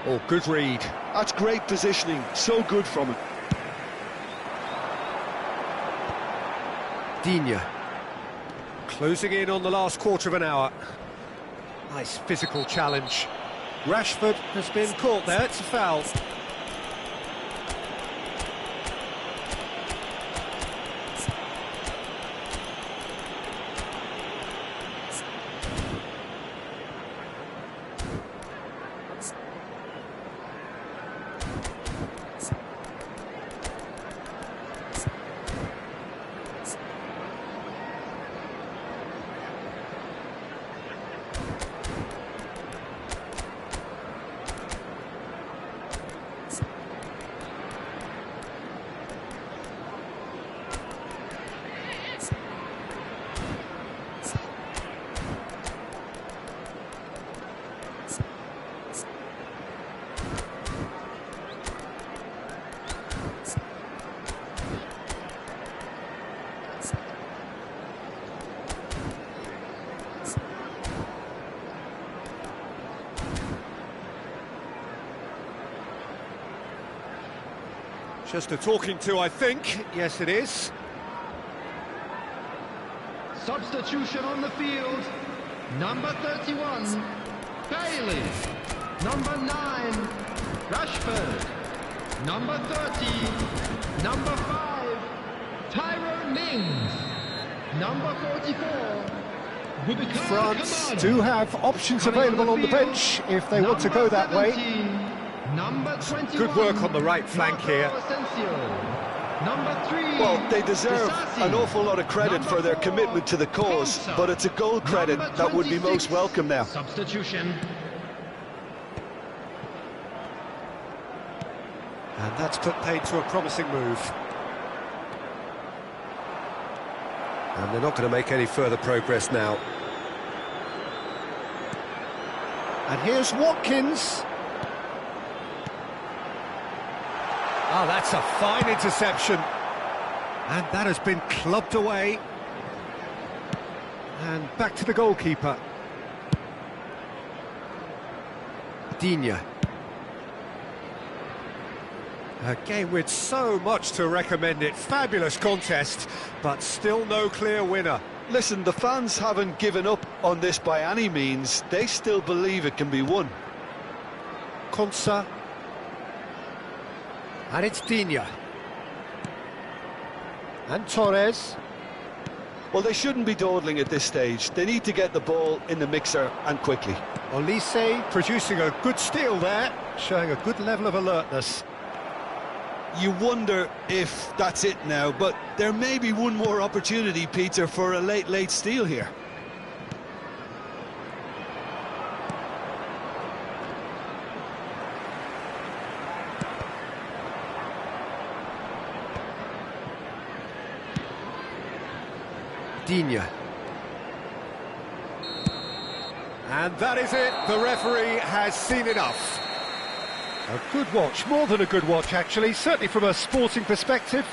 Oh, good read.
That's great positioning, so good from him.
Digne. Closing in on the last quarter of an hour. Nice physical challenge. Rashford has been caught there, it's a foul. Just a talking to, I think. Yes, it is.
Substitution on the field. Number 31, Bailey. Number 9, Rashford. Number 30, number 5, Tyrone Mings. Number 44,
France do have options available on the bench if they want to go that way.
Number 21,
Good work on the right flank here.
Number 3,
Well, they deserve an awful lot of credit for their commitment to the cause, but it's a goal credit that would be most welcome now.
Substitution.
And that's put paid to a promising move. And they're not going to make any further progress now. And here's Watkins. Oh, that's a fine interception. And that has been clubbed away. And back to the goalkeeper. Digne. A game with so much to recommend it. Fabulous contest, but still no clear winner.
Listen, the fans haven't given up on this by any means. They still believe it can be won.
Konsa. And it's Digne. And Torres.
Well, they shouldn't be dawdling at this stage. They need to get the ball in the mixer and quickly.
Olise producing a good steal there, showing a good level of alertness.
You wonder if that's it now, but there may be one more opportunity, Peter, for a late steal here.
Digne. And that is it. The referee has seen enough. A good watch, more than a good watch actually, certainly from a sporting perspective.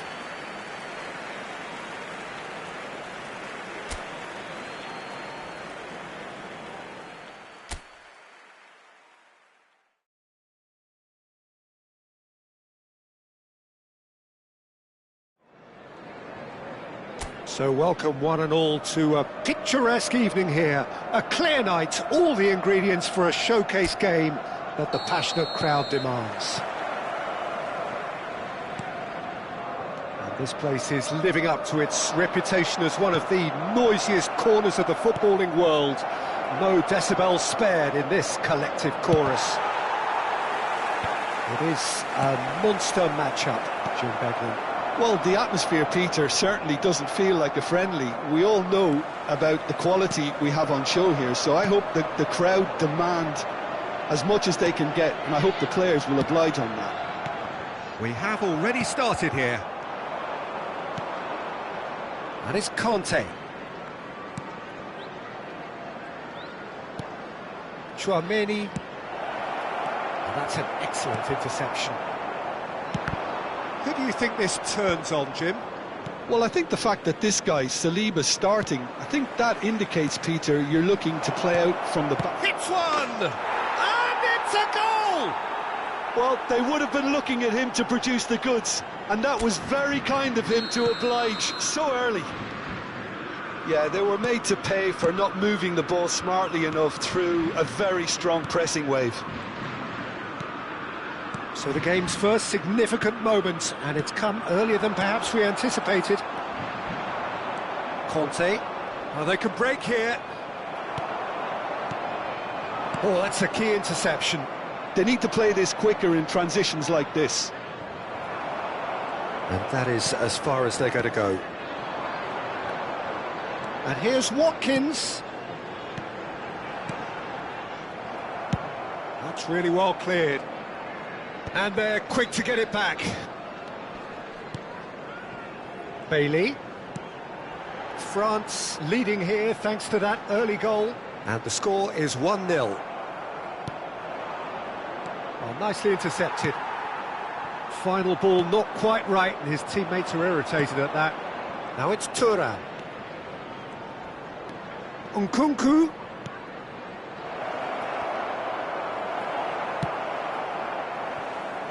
So welcome one and all to a picturesque evening here. A clear night, all the ingredients for a showcase game that the passionate crowd demands. And this place is living up to its reputation as one of the noisiest corners of the footballing world. No decibels spared in this collective chorus. It is a monster matchup, Jim Beglin.
Well, the atmosphere, Peter, certainly doesn't feel like a friendly. We all know about the quality we have on show here, so I hope that the crowd demand as much as they can get, and I hope the players will oblige on that.
We have already started here. And it's Conte. Chouameni. And that's an excellent interception. Who do you think this turns on, Jim?
Well, I think the fact that this guy, Saliba's starting, I think that indicates, Peter, you're looking to play out from the back.
Hits one! And it's a goal!
Well, they would have been looking at him to produce the goods, and that was very kind of him to oblige so early. Yeah, they were made to pay for not moving the ball smartly enough through a very strong pressing wave.
So the game's first significant moment, and it's come earlier than perhaps we anticipated. Conte. Oh, they could break here. Oh, that's a key interception.
They need to play this quicker in transitions like this.
And that is as far as they're going to go. And here's Watkins. That's really well cleared. And they're quick to get it back. Bailey. France leading here thanks to that early goal. And the score is 1-0. Well, nicely intercepted. Final ball not quite right, and his teammates are irritated at that. Now it's Thuram. Nkunku.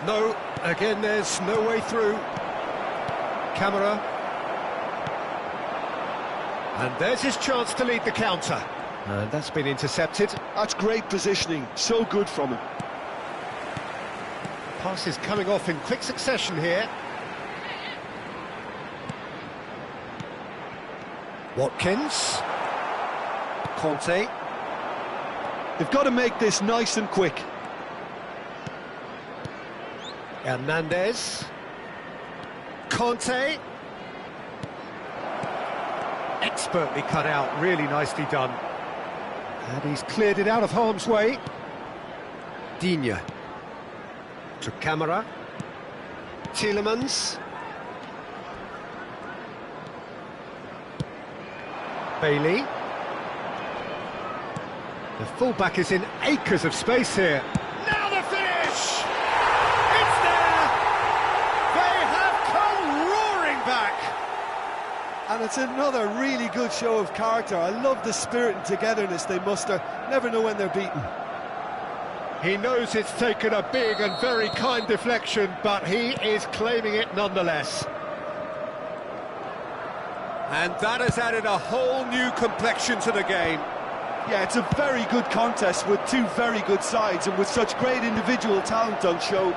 No, again there's no way through. Camera. And there's his chance to lead the counter. And that's been intercepted.
That's great positioning, so good from him.
Pass is coming off in quick succession here. Watkins. Conte.
They've got to make this nice and quick.
Hernandez. Conte. Expertly cut out, really nicely done. And he's cleared it out of harm's way. Digne. To Camera. Tielemans. Bailey. The fullback is in acres of space here. Now the finish! It's there! They have come roaring back!
And it's another really good show of character. I love the spirit and togetherness they muster. Never know when they're beaten.
He knows it's taken a big and very kind deflection, but he is claiming it nonetheless. And that has added a whole new complexion to the game.
Yeah, it's a very good contest with two very good sides, and with such great individual talent on show,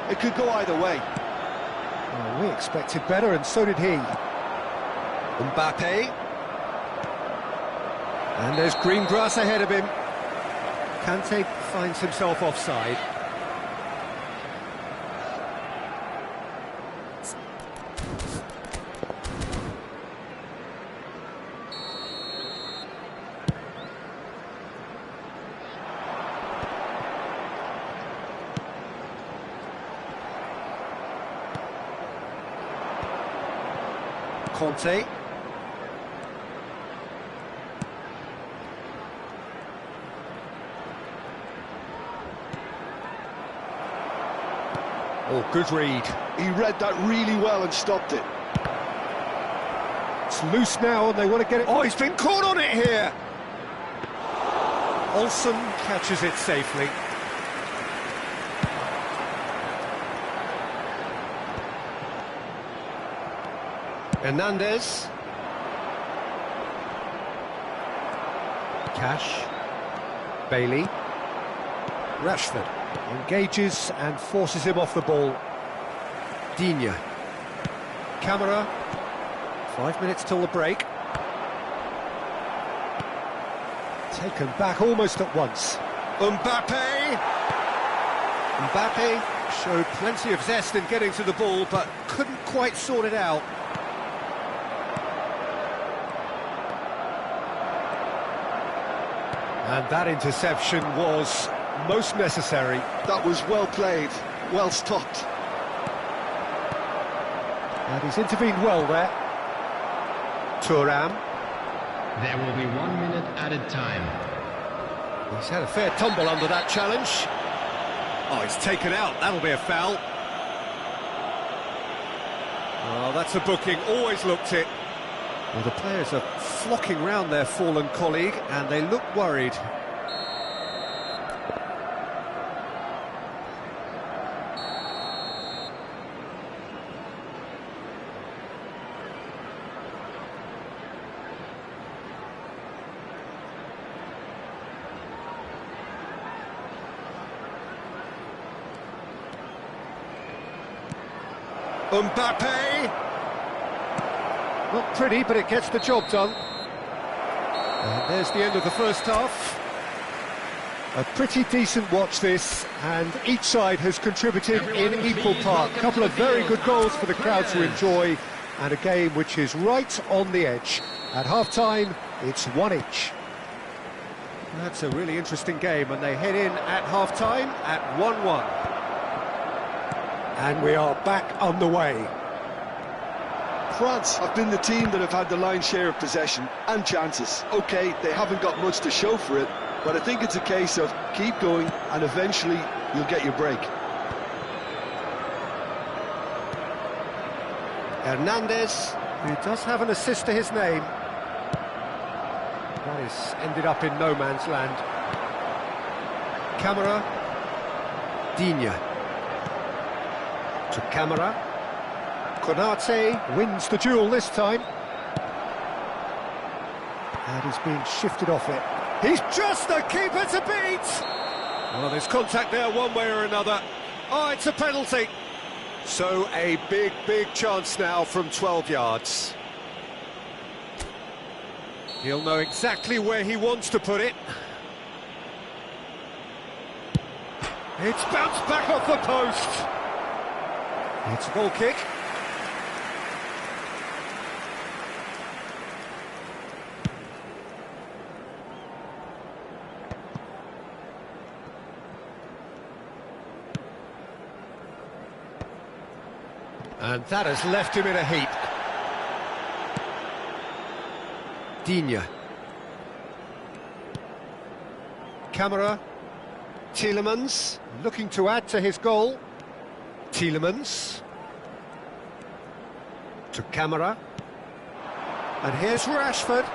it could go either way.
Well, we expected better, and so did he. Mbappe. And there's green grass ahead of him. Kante finds himself offside. Conte. Oh, good read.
He read that really well and stopped it.
It's loose now and they want to get it... Oh, he's been caught on it here! Olsen catches it safely. Hernandez. Cash. Bailey. Rashford engages and forces him off the ball. Digne. Camera. 5 minutes till the break. Taken back almost at once. Mbappe. Mbappe showed plenty of zest in getting to the ball, but couldn't quite sort it out. And that interception was most necessary.
That was well played, well stopped.
And he's intervened well there. Thuram.
There will be 1 minute added time.
He's had a fair tumble under that challenge. Oh, he's taken out. That'll be a foul. Oh, that's a booking. Always looked it. Well, the players are flocking round their fallen colleague, and they look worried. Mbappe! Not pretty, but it gets the job done. And there's the end of the first half. A pretty decent watch this, and each side has contributed in equal part. A couple of very good goals for the crowd to enjoy, and a game which is right on the edge. At half-time, it's 1 each. That's a really interesting game, and they head in at half-time at 1-1. And we are back underway.
France have been the team that have had the lion's share of possession and chances. OK, they haven't got much to show for it, but I think it's a case of keep going and eventually you'll get your break.
Hernandez, who does have an assist to his name. That is ended up in no man's land. Camera. Digne. To Camera. Konate wins the duel this time. And he's being shifted off it. He's just the keeper to beat! Well, there's contact there one way or another. Oh, it's a penalty. So a big, big chance now from 12 yards. He'll know exactly where he wants to put it. It's bounced back off the post. It's a goal kick. And that has left him in a heap. Digne. Camera. Tielemans, looking to add to his goal. Tielemans. To Camera. And here's Rashford.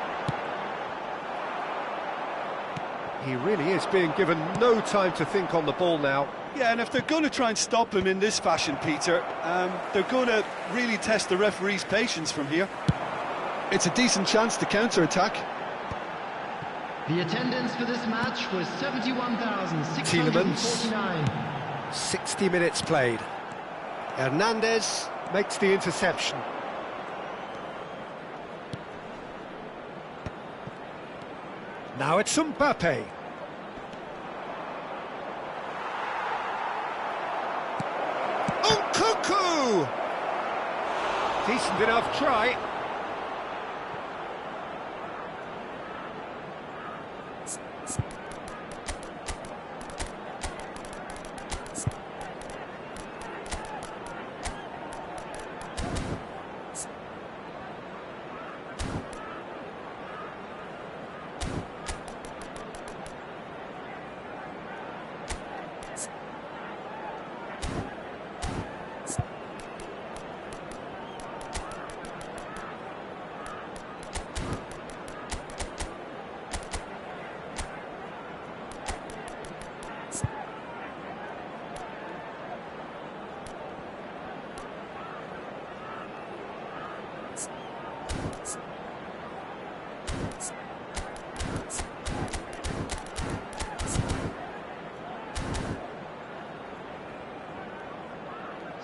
He really is being given no time to think on the ball now.
Yeah, and if they're going to try and stop him in this fashion, Peter, they're going to really test the referee's patience from here. It's a decent chance to counter-attack.
The attendance for this match was 71,649.
60 minutes played. Hernandez makes the interception. Now it's Mbappe. Cuckoo! Decent enough try.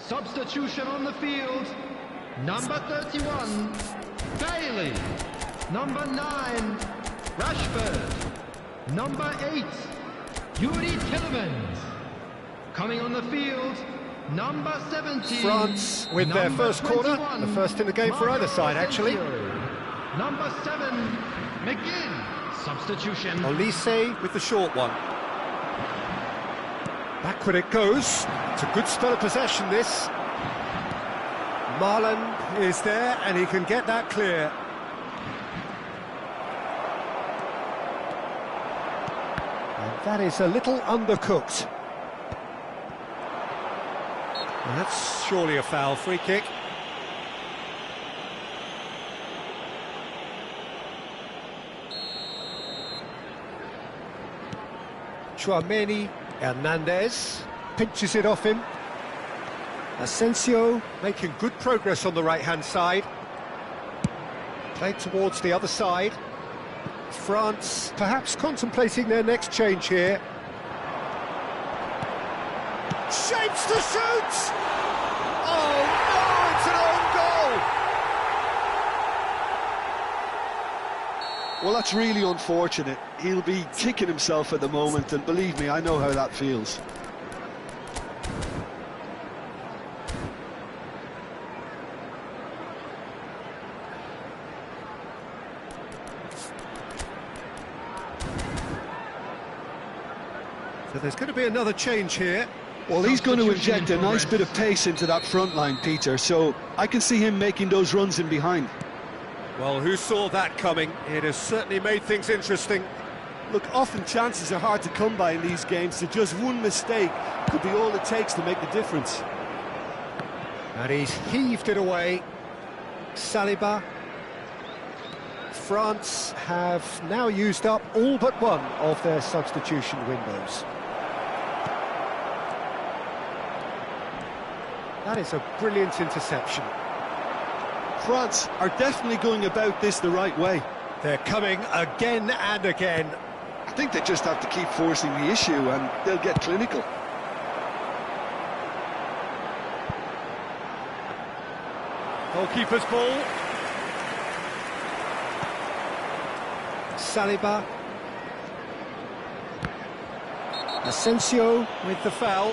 Substitution on the field. Number 31, Bailey. Number 9, Rashford. Number 8, Yuri Tielemans. Coming on the field, number 17.
France with their first corner, the first in the game for either side, actually.
Number 7, McGinn. Substitution.
Olise with the short one. Backward it goes. It's a good spell of possession, this. Marlon is there, and he can get that clear. And that is a little undercooked. And that's surely a foul. Free kick. Chouameni. Hernandez pinches it off him. Asensio making good progress on the right-hand side. Played towards the other side. France perhaps contemplating their next change here. Shapes to shoot! Oh no, it's an own goal!
Well, that's really unfortunate. He'll be kicking himself at the moment, and believe me, I know how that feels.
So there's going to be another change here.
Well, he's going to inject a nice bit of pace into that front line, Peter, so I can see him making those runs in behind.
Well, who saw that coming? It has certainly made things interesting.
Look, often chances are hard to come by in these games, so just one mistake could be all it takes to make the difference.
And he's heaved it away. Saliba. France have now used up all but one of their substitution windows. That is a brilliant interception.
France are definitely going about this the right way.
They're coming again and again.
I think they just have to keep forcing the issue and they'll get clinical.
Goalkeeper's ball. Saliba. Asensio with the foul.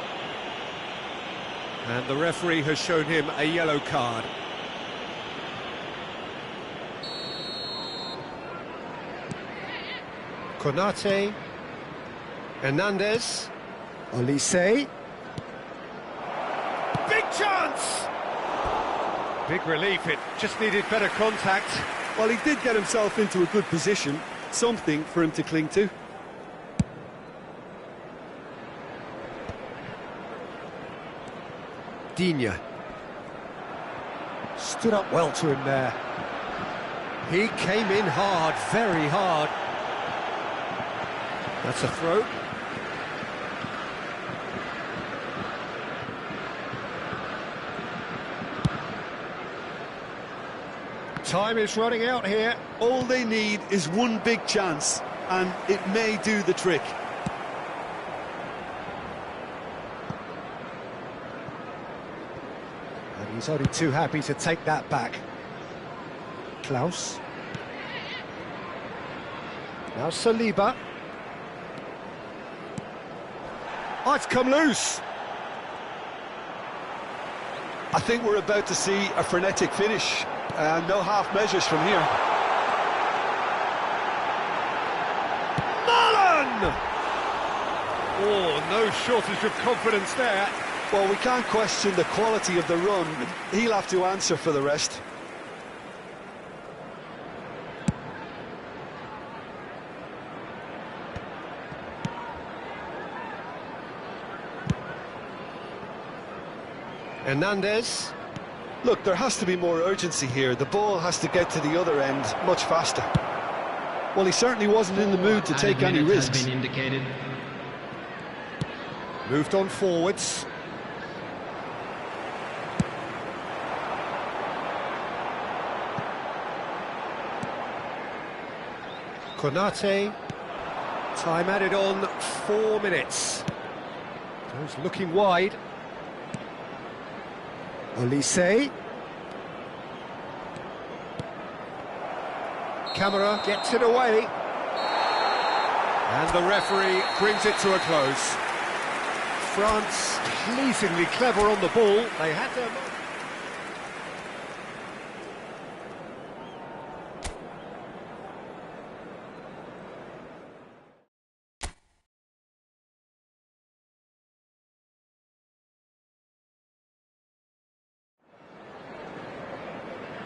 And the referee has shown him a yellow card. Konate. Hernandez. Olise. Big chance! Big relief, it just needed better contact.
Well, he did get himself into a good position, something for him to cling to.
Digne. Stood up well to him there. He came in hard, very hard. That's a throw. Time is running out here.
All they need is one big chance, and it may do the trick.
And he's only too happy to take that back. Klaus. Now Saliba. Oh, it's come loose.
I think we're about to see a frenetic finish. No half measures from here.
Mullen! Oh, no shortage of confidence there.
Well, we can't question the quality of the run. He'll have to answer for the rest.
Hernandez.
Look, there has to be more urgency here. The ball has to get to the other end much faster.
Well, he certainly wasn't in the mood to take any risks.
Moved on forwards. Konate. Time added on 4 minutes. Goes looking wide. Olise. Camera gets it away. And the referee brings it to a close. France pleasingly clever on the ball. They had their...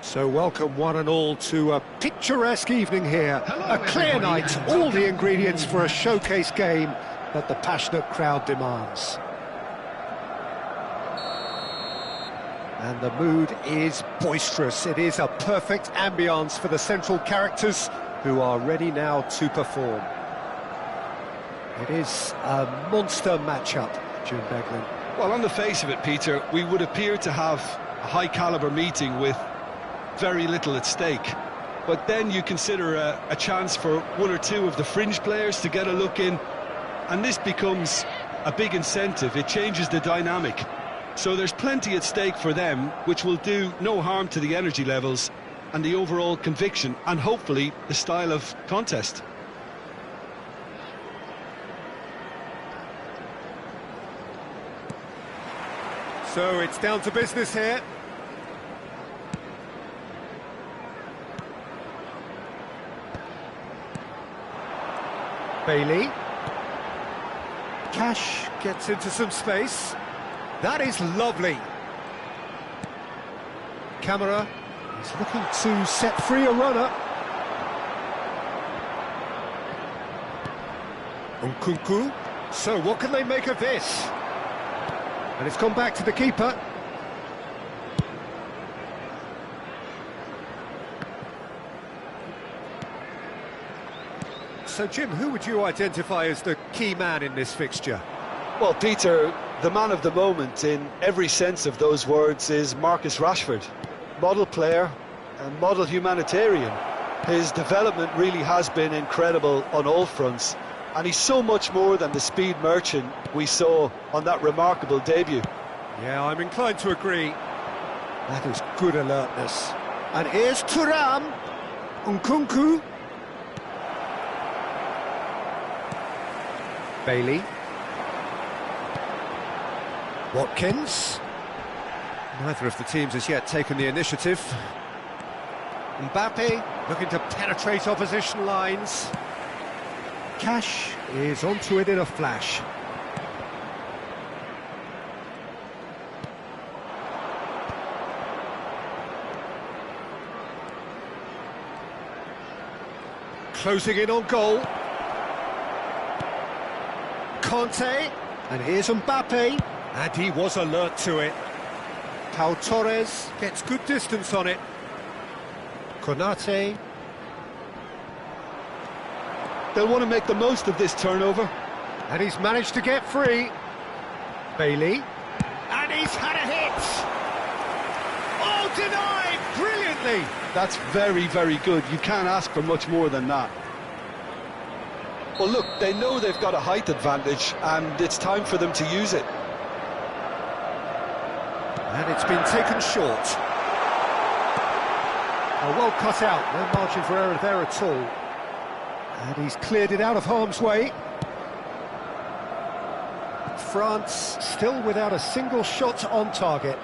So welcome one and all to a picturesque evening here. A clear night, all the ingredients for a showcase game that the passionate crowd demands. And the mood is boisterous. It is a perfect ambience for the central characters who are ready now to perform. It is a monster matchup, Jim Beglin.
Well, on the face of it, Peter, we would appear to have a high-caliber meeting with very little at stake. But then you consider a chance for one or two of the fringe players to get a look in, and this becomes a big incentive. It changes the dynamic. So there's plenty at stake for them, which will do no harm to the energy levels and the overall conviction, and hopefully the style of contest.
So it's down to business here. Bailey. Cash gets into some space. That is lovely. Camera is looking to set free a runner. Nkunku. So what can they make of this? And it's gone back to the keeper. So, Jim, who would you identify as the key man in this fixture?
Well, Peter, the man of the moment in every sense of those words is Marcus Rashford. Model player and model humanitarian. His development really has been incredible on all fronts, and he's so much more than the speed merchant we saw on that remarkable debut.
Yeah, I'm inclined to agree. That is good alertness. And here's Thuram. Nkunku. Bailey. Watkins. Neither of the teams has yet taken the initiative. Mbappe looking to penetrate opposition lines. Cash is onto it in a flash. Closing in on goal. Conte, and here's Mbappe, and he was alert to it. Pau Torres gets good distance on it. Konate.
They'll want to make the most of this turnover.
And he's managed to get free. Bailey. And he's had a hit! Oh, denied! Brilliantly!
That's very, very good. You can't ask for much more than that. Well, look, they know they've got a height advantage, and it's time for them to use it.
And it's been taken short. Oh, well cut out, no margin for error there at all. And he's cleared it out of harm's way. France still without a single shot on target.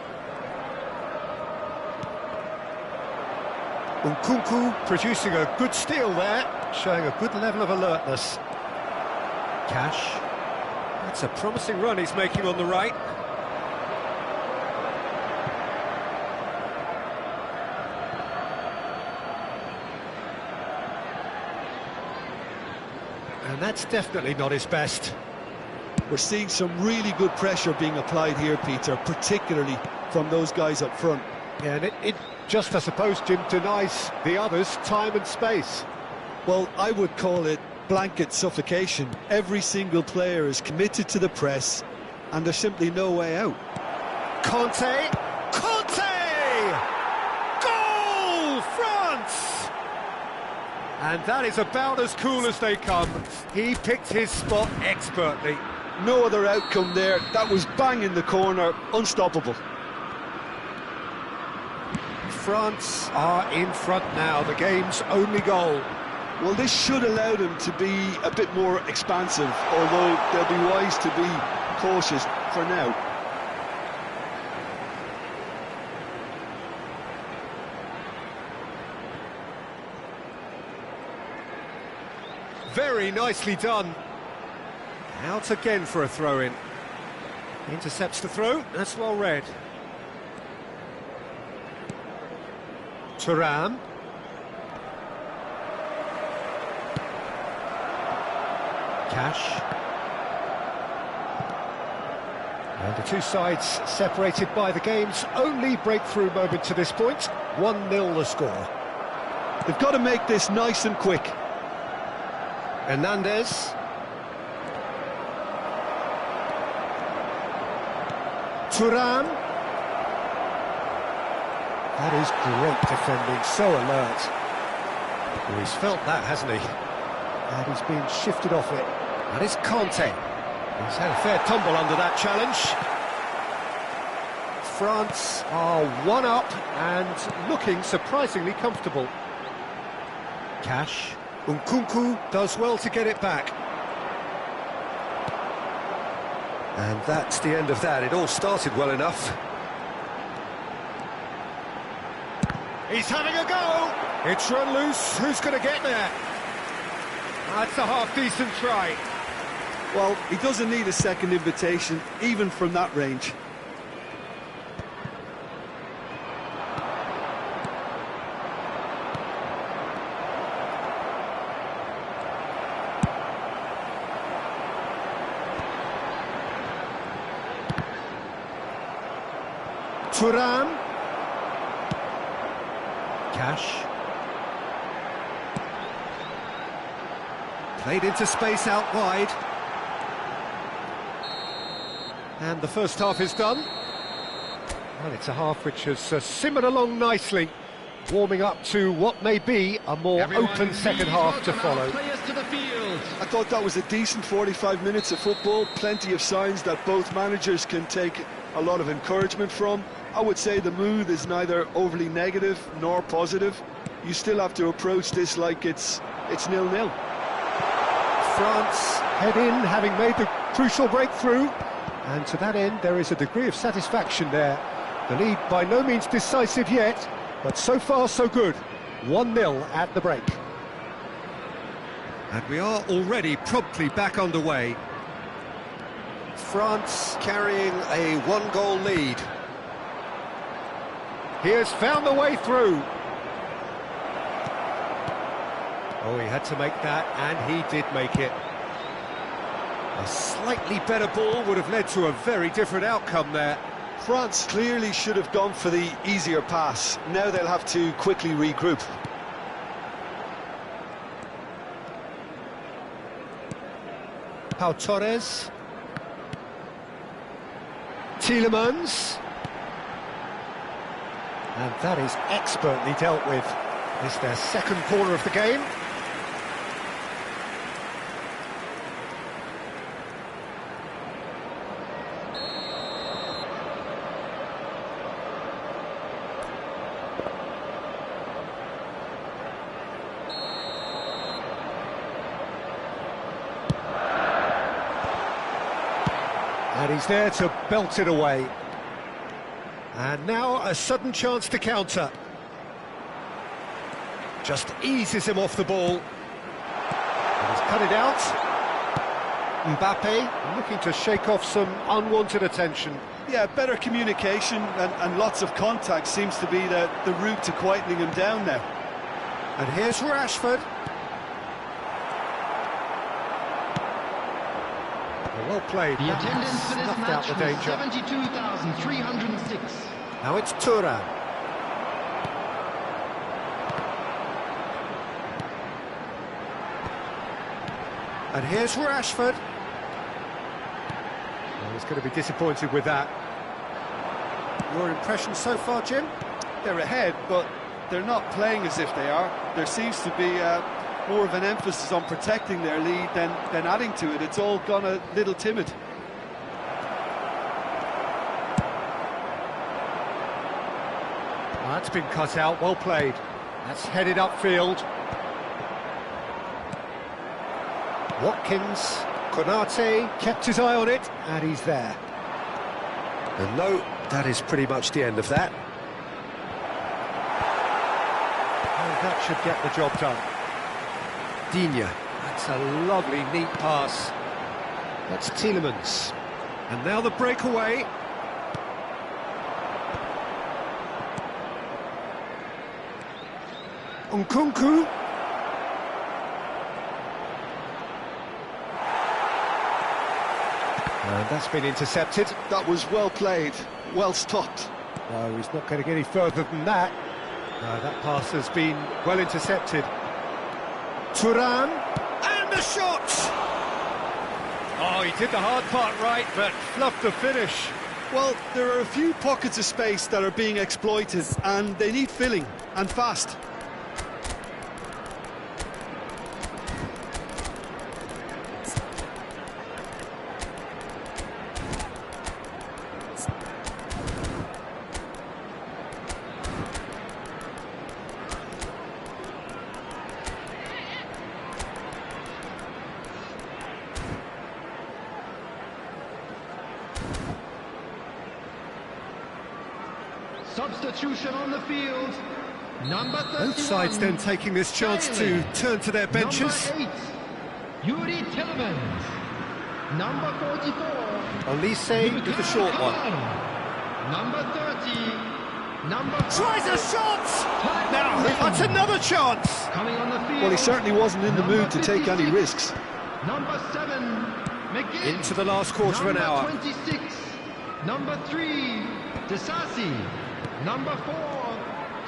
Nkunku producing a good steal there, showing a good level of alertness. Cash. That's a promising run he's making on the right. And that's definitely not his best.
We're seeing some really good pressure being applied here, Peter, particularly from those guys up front.
Yeah, and it just, I suppose, Jim, denies the others time and space.
Well, I would call it blanket suffocation. Every single player is committed to the press, and there's simply no way out.
Conte! Goal! France! And that is about as cool as they come. He picked his spot expertly.
No other outcome there. That was bang in the corner, unstoppable.
France are in front now, the game's only goal.
Well, this should allow them to be a bit more expansive, although they'll be wise to be cautious for now.
Very nicely done. Out again for a throw-in. Intercepts the throw, that's well read. Thuram. Cash. And the two sides separated by the game's only breakthrough moment to this point. 1-0 the score.
They've got to make this nice and quick.
Hernandez. Thuram. That is great defending, so alert. Well, he's felt that, hasn't he? And he's been shifted off it. That is Conte. He's had a fair tumble under that challenge. France are one up and looking surprisingly comfortable. Cash. Nkunku does well to get it back. And that's the end of that. It all started well enough. He's having a go! It's run loose. Who's going to get there? That's a half-decent try.
Well, he doesn't need a second invitation, even from that range.
Thuram. Cash. Played into space out wide. And the first half is done. Well, it's a half which has simmered along nicely, warming up to what may be a more open second half to follow.
I thought that was a decent 45 minutes of football, plenty of signs that both managers can take a lot of encouragement from. I would say the mood is neither overly negative nor positive. You still have to approach this like it's 0-0.
France head in, having made the crucial breakthrough, and to that end there is a degree of satisfaction there. The lead by no means decisive yet, but so far so good. 1-0 at the break. And we are already promptly back underway. France carrying a one-goal lead. He has found the way through. Oh, he had to make that, and he did make it. A slightly better ball would have led to a very different outcome there.
France clearly should have gone for the easier pass. Now they'll have to quickly regroup.
Pau Torres. Tielemans. And that is expertly dealt with. It's their second corner of the game. And he's there to belt it away. And now a sudden chance to counter. Just eases him off the ball. And he's cut it out. Mbappe looking to shake off some unwanted attention.
Yeah, better communication and lots of contact seems to be the route to quietening him down now.
And here's Rashford. Well played.
The attendance for this match was
danger.
72,306.
Now it's Thuram. And here's Rashford. Well, he's going to be disappointed with that. Your impression so far, Jim?
They're ahead, but they're not playing as if they are. There seems to be more of an emphasis on protecting their lead than adding to it. It's all gone a little timid.
Well, that's been cut out, well played. That's headed upfield. Watkins, Konate kept his eye on it, and he's there. And no, that is pretty much the end of that. Oh, that should get the job done. Digne, that's a lovely, neat pass. That's Tielemans. And now the breakaway. Nkunku. And that's been intercepted.
That was well played, well stopped.
No, he's not going to get any further than that. No, that pass has been well intercepted. Thuram, and the shot! Oh, he did the hard part right, but fluffed the finish.
Well, there are a few pockets of space that are being exploited, and they need filling, and fast.
Substitution on the field. Number 31.
Both sides then taking this chance to turn to their benches.
Number 8, Yuri Tielemans. Number 44.
Olise with the short one.
Number 30. Number 5.
Tries a shot! Now, that's another chance!
Coming on the field.
Well, he certainly wasn't in the mood to take any risks.
Number 7, McGinn.
Into the last quarter of an hour.
Number 26. Number 3, Desasi. Number 4,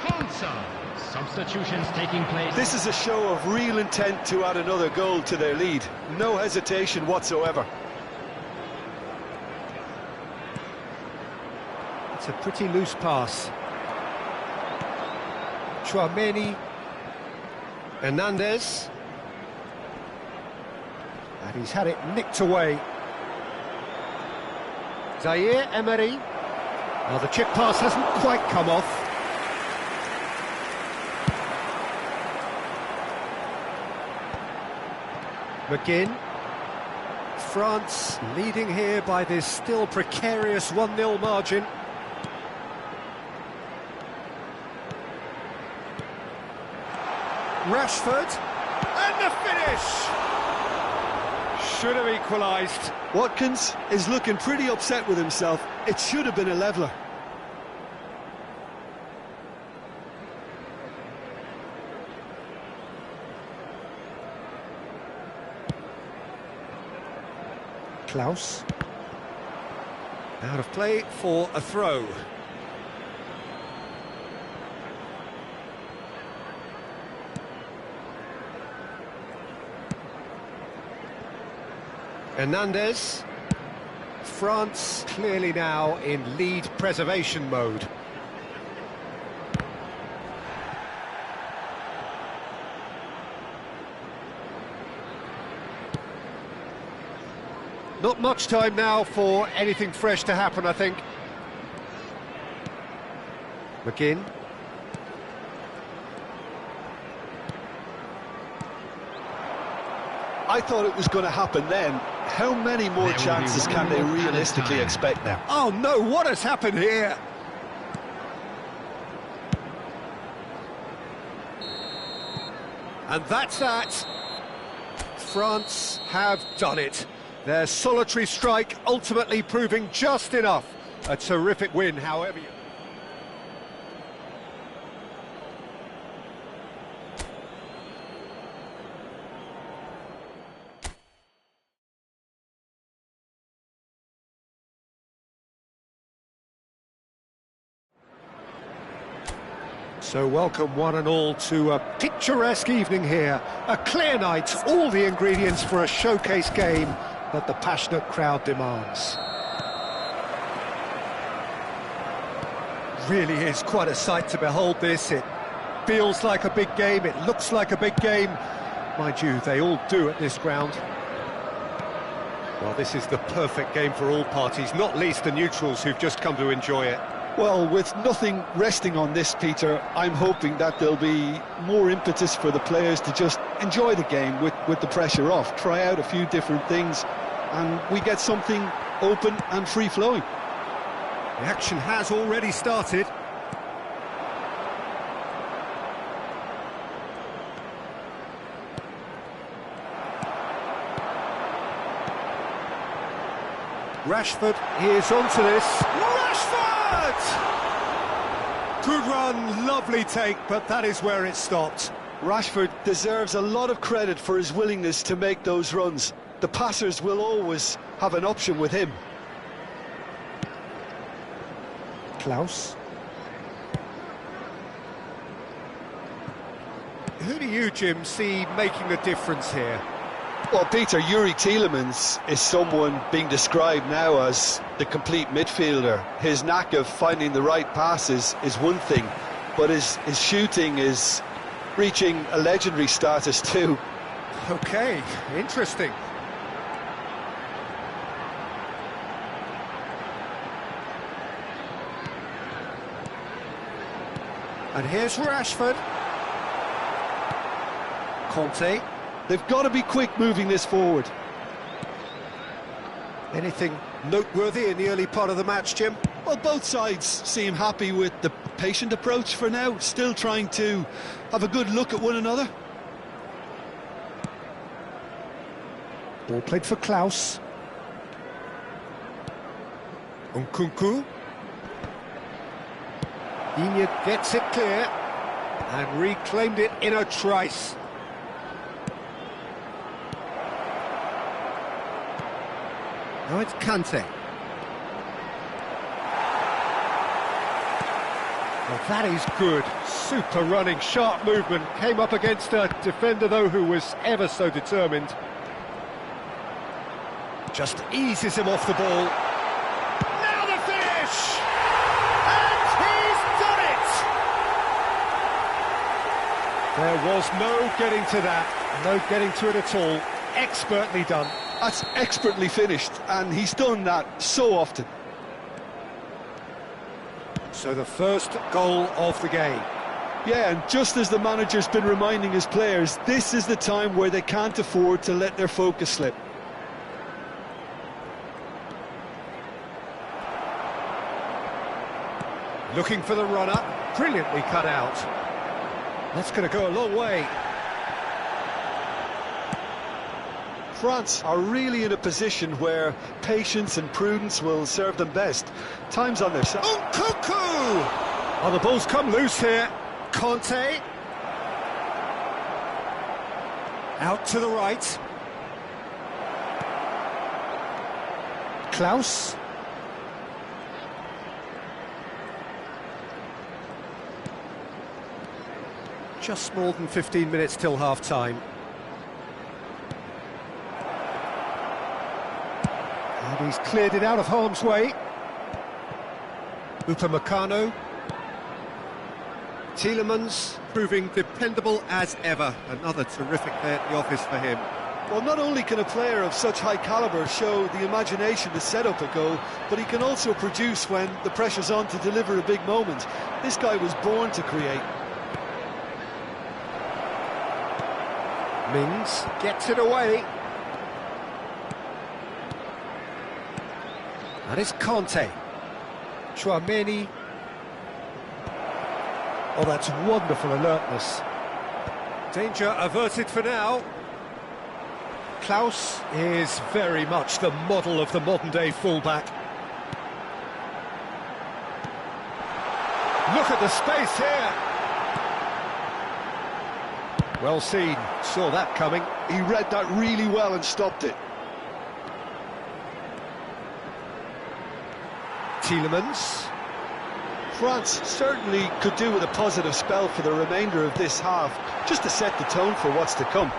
Konsa. Substitutions taking place.
This is a show of real intent to add another goal to their lead. No hesitation whatsoever.
It's a pretty loose pass. Chouameni. Hernandez. And he's had it nicked away. Zaire Emery. Well, the chip pass hasn't quite come off. McGinn. France leading here by this still precarious 1-0 margin. Rashford, and the finish! Should have equalised.
Watkins is looking pretty upset with himself. It should have been a leveller.
Klaus. Out of play for a throw. Hernandez. France clearly now in lead preservation mode. Not much time now for anything fresh to happen, I think. McGinn.
I thought it was going to happen then. How many more chances can they realistically expect now?
Oh no, what has happened here? And that's that. France have done it. Their solitary strike ultimately proving just enough. A terrific win, however. So welcome one and all to a picturesque evening here. A clear night, all the ingredients for a showcase game that the passionate crowd demands. Really is quite a sight to behold this. It feels like a big game, it looks like a big game. Mind you, they all do at this ground. Well, this is the perfect game for all parties, not least the neutrals who've just come to enjoy it.
Well, with nothing resting on this, Peter, I'm hoping that there'll be more impetus for the players to just enjoy the game with the pressure off, try out a few different things, and we get something open and free-flowing.
The action has already started. Rashford is onto this. Rashford! Good run, lovely take, but that is where it stopped.
Rashford deserves a lot of credit for his willingness to make those runs. The passers will always have an option with him.
Klaus. Who do you, Jim, see making the difference here?
Well, Peter, Yuri Tielemans is someone being described now as the complete midfielder. His knack of finding the right passes is one thing, but his shooting is reaching a legendary status too.
Okay, interesting. And here's Rashford. Conte.
They've got to be quick moving this forward.
Anything noteworthy in the early part of the match, Jim?
Well, both sides seem happy with the patient approach for now, still trying to have a good look at one another.
Ball played for Klaus. Nkunku. Inyet gets it clear and reclaimed it in a trice. Now it's Kante. Well, that is good. Super running, sharp movement. Came up against a defender, though, who was ever so determined. Just eases him off the ball. Now the finish! There was no getting to that, no getting to it at all. Expertly done.
That's expertly finished, and he's done that so often.
So the first goal of the game.
Yeah, and just as the manager's been reminding his players, this is the time where they can't afford to let their focus slip.
Looking for the runner, brilliantly cut out. That's going to go a long way.
France are really in a position where patience and prudence will serve them best. Time's on their side.
Oh, the ball's come loose here. Conte. Out to the right. Klaus. Just more than 15 minutes till half-time. And he's cleared it out of harm's way. Upamecano. Tielemans proving dependable as ever. Another terrific day at the office for him.
Well, not only can a player of such high calibre show the imagination to set up a goal, but he can also produce when the pressure's on to deliver a big moment. This guy was born to create.
Mings gets it away. And it's Conte. Chouameni. Oh, that's wonderful alertness. Danger averted for now. Klaus is very much the model of the modern-day fullback. Look at the space here. Well seen, saw that coming.
He read that really well and stopped it.
Tielemans.
France certainly could do with a positive spell for the remainder of this half, just to set the tone for what's to come.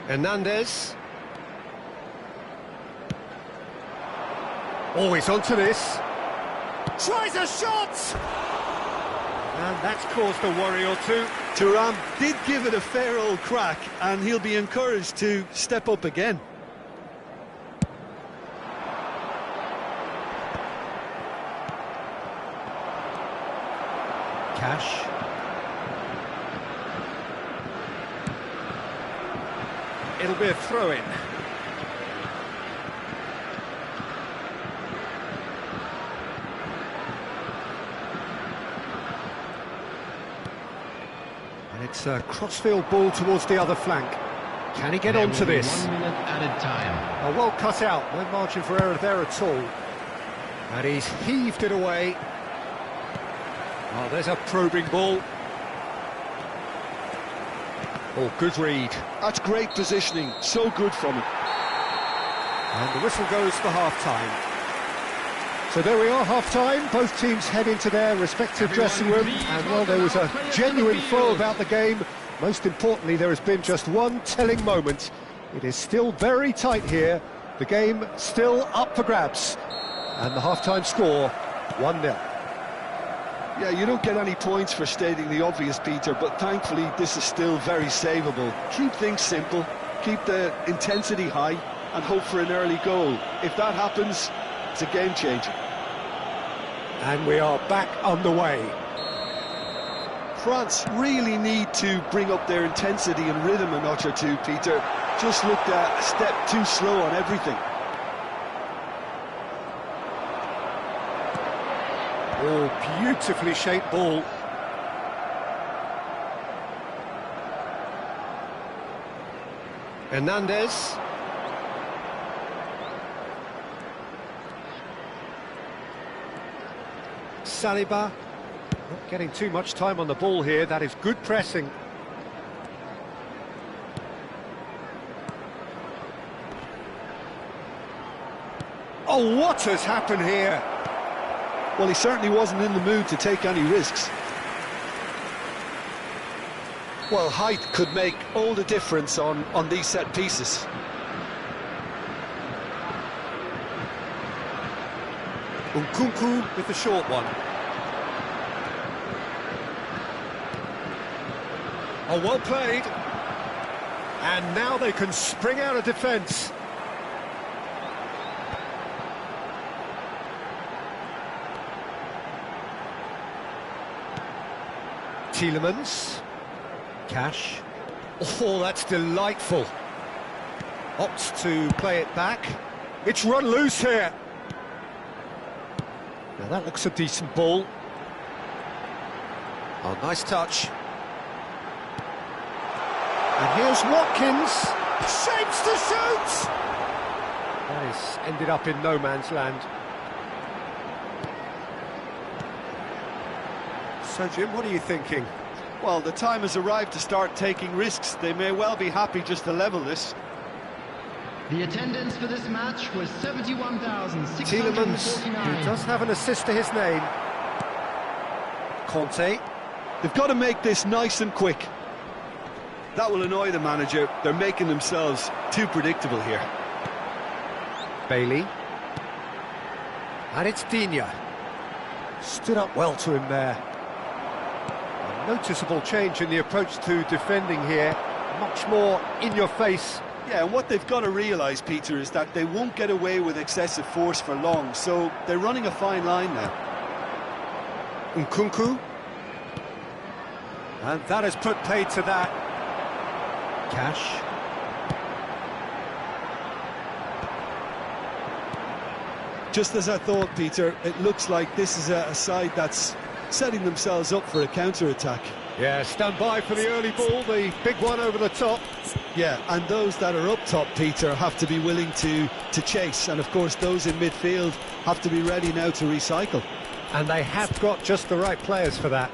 Hernandez. Always onto this. Tries a shot! And that's caused a worry or two.
Thuram did give it a fair old crack, and he'll be encouraged to step up again.
Cash. It'll be a throw-in. And it's a crossfield ball towards the other flank. Can he get onto this?
1 minute added time.
Well cut out, no margin for error there at all. And he's heaved it away. Oh, there's a probing ball. Oh, good read.
That's great positioning, so good from him.
And the whistle goes for half-time. So there we are, half-time. Both teams head into their respective dressing room. And, well, there was a genuine flow about the game. Most importantly, there has been just one telling moment. It is still very tight here. The game still up for grabs. And the half-time score, 1-0.
Yeah, you don't get any points for stating the obvious, Peter, but thankfully this is still very savable. Keep things simple, keep the intensity high, and hope for an early goal. If that happens, it's a game changer.
And we are back underway.
France really need to bring up their intensity and rhythm a notch or two, Peter. Just looked a step too slow on everything.
Oh, beautifully shaped ball. Hernandez. Saliba. Not getting too much time on the ball here. That is good pressing. Oh, what has happened here?
Well, he certainly wasn't in the mood to take any risks. Well, height could make all the difference on these set pieces.
Nkunku with the short one. Oh, well played. And now they can spring out of defence. Tielemans. Cash. Oh, that's delightful. Opts to play it back. It's run loose here. Now that looks a decent ball. Oh, nice touch. And here's Watkins. Shapes to shoot! That is ended up in no man's land. So, Jim, what are you thinking?
Well, the time has arrived to start taking risks. They may well be happy just to level this.
The attendance for this match was
Tielemans,
71,649.
who does have an assist to his name. Conte.
They've got to make this nice and quick. That will annoy the manager. They're making themselves too predictable here.
Bailey. And it's Digne. Stood up well to him there. A noticeable change in the approach to defending here. Much more in your face.
Yeah, and what they've got to realise, Peter, is that they won't get away with excessive force for long, so they're running a fine line now.
Nkunku. And that has put paid to that. Cash.
Just as I thought, Peter, it looks like this is a side that's setting themselves up for a counter-attack.
Yeah, stand by for the early ball, the big one over the top.
Yeah, and those that are up top, Peter, have to be willing to chase, and of course those in midfield have to be ready now to recycle.
And they have got just the right players for that.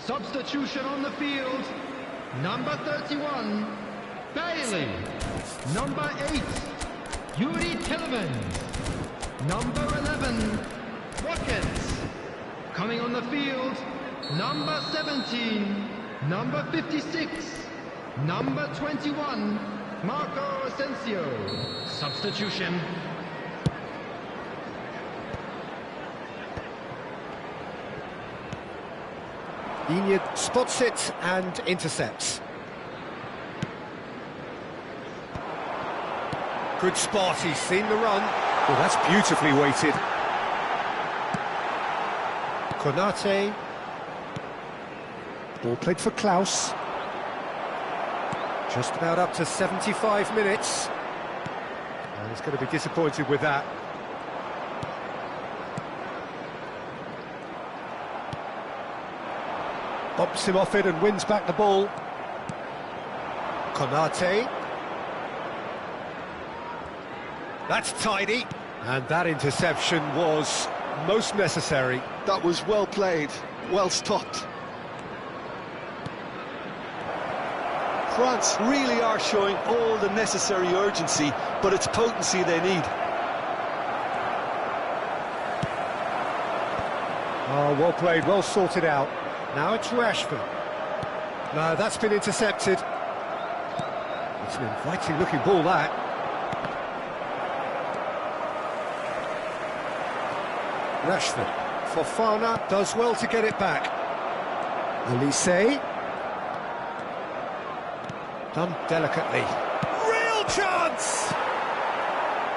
Substitution on the field. Number 31, Bailey. Number 8, Yuri Tielemans. Number 11, Watkins. Coming on the field, number 17, number 56, number 21, Marco Asensio. Substitution.
Digne spots it and intercepts. Good spot, he's seen the run. Oh, that's beautifully weighted. Konate. Ball played for Klaus. Just about up to 75 minutes. And he's going to be disappointed with that. Bumps him off it and wins back the ball. Konate. That's tidy. And that interception was most necessary.
That was well played, well stopped. France really are showing all the necessary urgency, but it's potency they need.
Oh, well played, well sorted out. Now it's Rashford. No, that's been intercepted. It's an inviting looking ball, that. Rashford. Fofana does well to get it back. Elise. Done delicately. Real chance!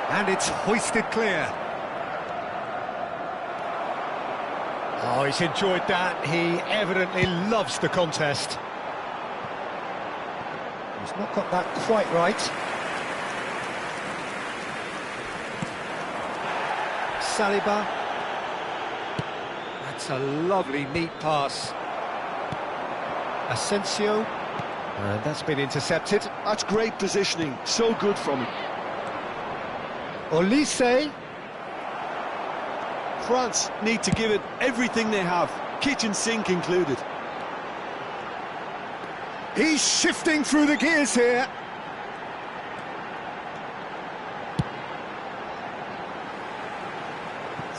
And it's hoisted clear. Oh, he's enjoyed that. He evidently loves the contest. He's not got that quite right. Saliba. That's a lovely, neat pass. Asensio. And that's been intercepted.
That's great positioning, so good from him.
Olise.
France need to give it everything they have, kitchen sink included.
He's shifting through the gears here.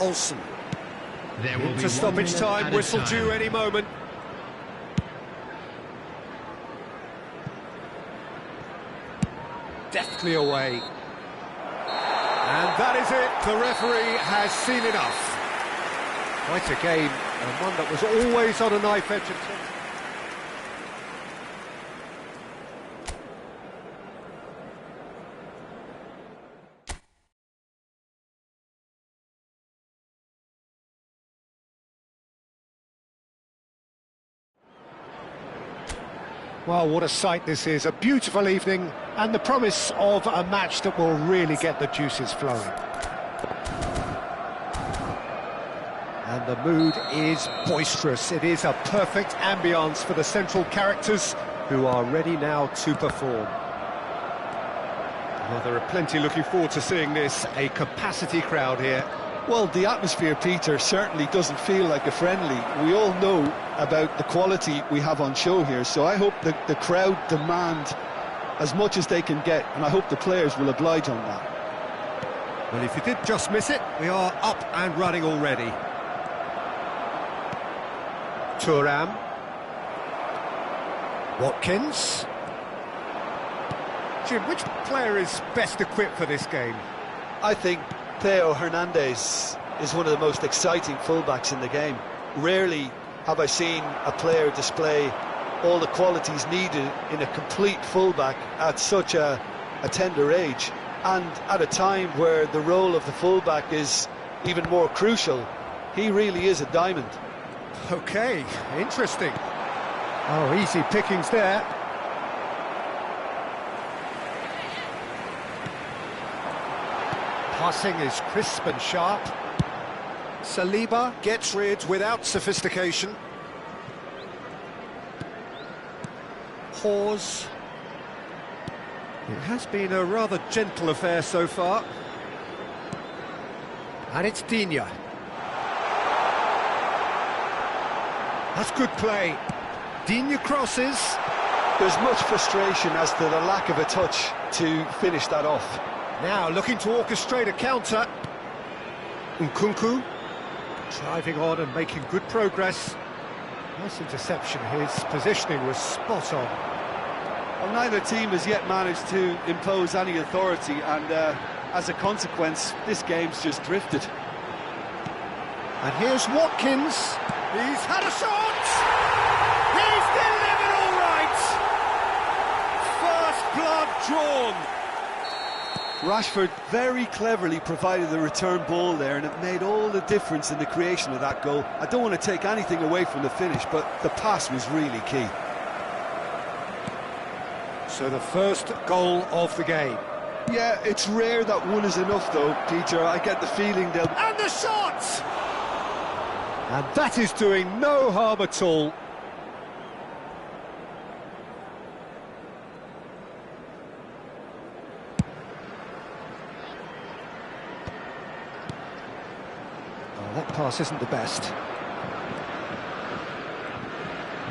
Olsen.
There will be
To stoppage
1 minute
time,
added
whistle
time.
due any moment. Deftly away. And that is it. The referee has seen enough. Quite a game, and one that was always on a knife edge. Well, what a sight this is. A beautiful evening and the promise of a match that will really get the juices flowing. And the mood is boisterous. It is a perfect ambience for the central characters who are ready now to perform. Well, there are plenty looking forward to seeing this. A capacity crowd here.
Well, the atmosphere, Peter, certainly doesn't feel like a friendly. We all know about the quality we have on show here, so I hope that the crowd demand as much as they can get, and I hope the players will oblige on that.
Well, if you did just miss it, we are up and running already. Thuram. Watkins. Jim, which player is best equipped for this game?
I think Theo Hernandez is one of the most exciting fullbacks in the game. Rarely have I seen a player display all the qualities needed in a complete fullback at such a tender age, and at a time where the role of the fullback is even more crucial. He really is a diamond.
Okay, interesting. Oh, easy pickings there. Passing is crisp and sharp. Saliba gets rid without sophistication. Pause. It has been a rather gentle affair so far. And it's Digne. That's good play. Digne crosses.
There's much frustration as to the lack of a touch to finish that off.
Now looking to orchestrate a counter. Nkunku driving on and making good progress. Nice interception. His positioning was spot on.
Well, neither team has yet managed to impose any authority, and as a consequence, this game's just drifted.
And here's Watkins. He's had a shot! He's delivered all right! First blood drawn.
Rashford very cleverly provided the return ball there, and it made all the difference in the creation of that goal. I don't want to take anything away from the finish, but the pass was really key.
So the first goal of the game.
Yeah, it's rare that one is enough though, Peter. I get the feeling they'll...
And the shot! And that is doing no harm at all. Oh, that pass isn't the best.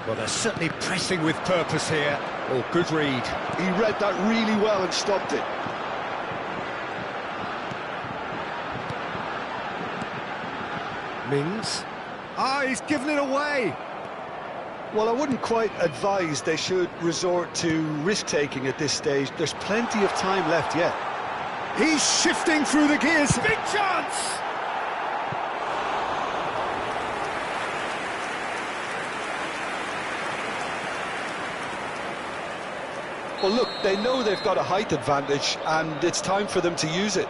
Well, they're certainly pressing with purpose here. Oh, good read.
He read that really well and stopped it.
Mings. Ah, he's given it away.
Well, I wouldn't quite advise they should resort to risk-taking at this stage. There's plenty of time left yet.
He's shifting through the gears. Big chance!
Well, look, they know they've got a height advantage, and it's time for them to use it.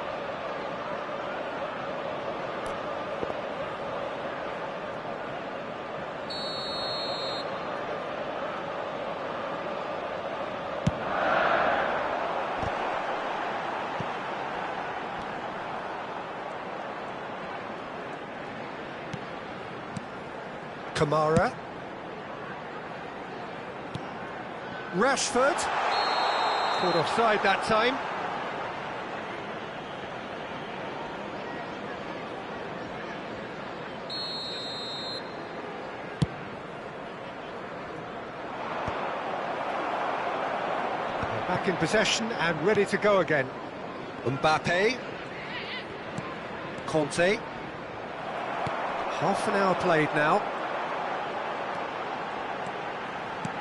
Kamara. Rashford. Caught offside that time. Back in possession and ready to go again. Mbappe. Conte. Half an hour played now.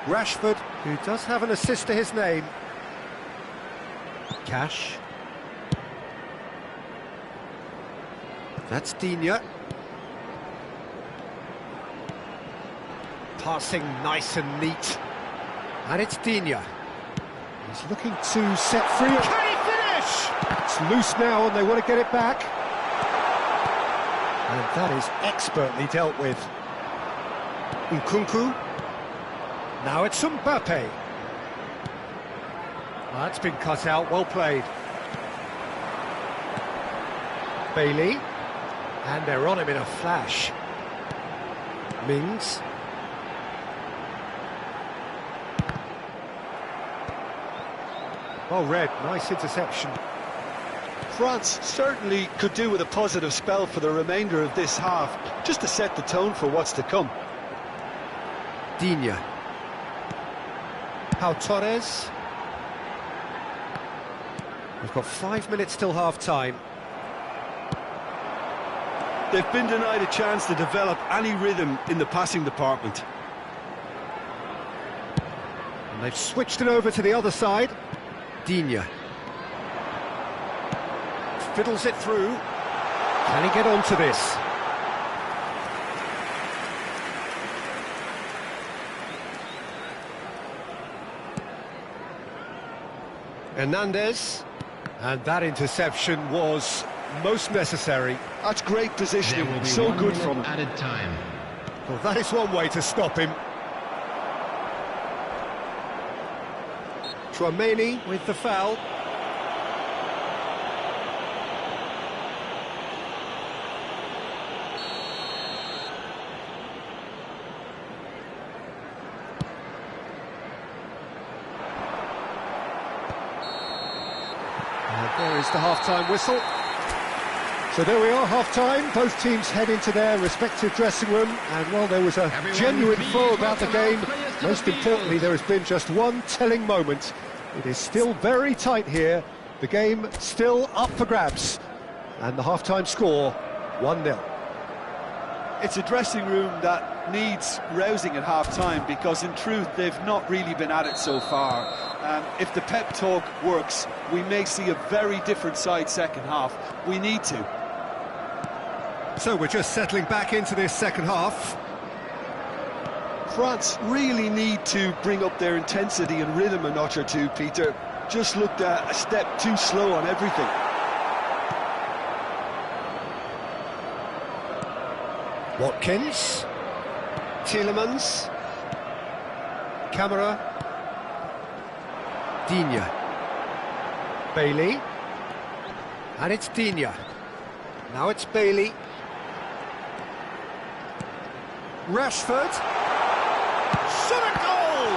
Rashford, who does have an assist to his name. Cash. That's Digne. Passing nice and neat. And it's Digne. He's looking to set free. Can he finish? It's loose now and they want to get it back. And that is expertly dealt with. Nkunku. Now it's Mbappe. That's been cut out, well played. Bailey. And they're on him in a flash. Mings. Well read, nice interception.
France certainly could do with a positive spell for the remainder of this half, just to set the tone for what's to come.
Digne. Pau Torres. We've got 5 minutes till half-time.
They've been denied a chance to develop any rhythm in the passing department.
And they've switched it over to the other side. Digne. Fiddles it through. Can he get onto this? Hernandez. And that interception was most necessary.
That's great positioning,
There will be
so
1
good
minute
from him.
added time.
Well, that is one way to stop him. Tchouaméni with the foul. And there is the half-time whistle. So there we are, half-time. Both teams head into their respective dressing room, and while there was a genuine flow about the game, most importantly there has been just one telling moment. It is still very tight here, the game still up for grabs, and the half-time score, 1-0.
It's a dressing room that needs rousing at half-time, because in truth they've not really been at it so far. If the pep talk works, we may see a very different side second half. We need to.
So we're just settling back into this second half.
France really need to bring up their intensity and rhythm a notch or two, Peter. Just looked a step too slow on everything.
Watkins. Tielemans. Camera. Digne. Bailey. And it's Digne. Now it's Bailey. Rashford. Shot a goal!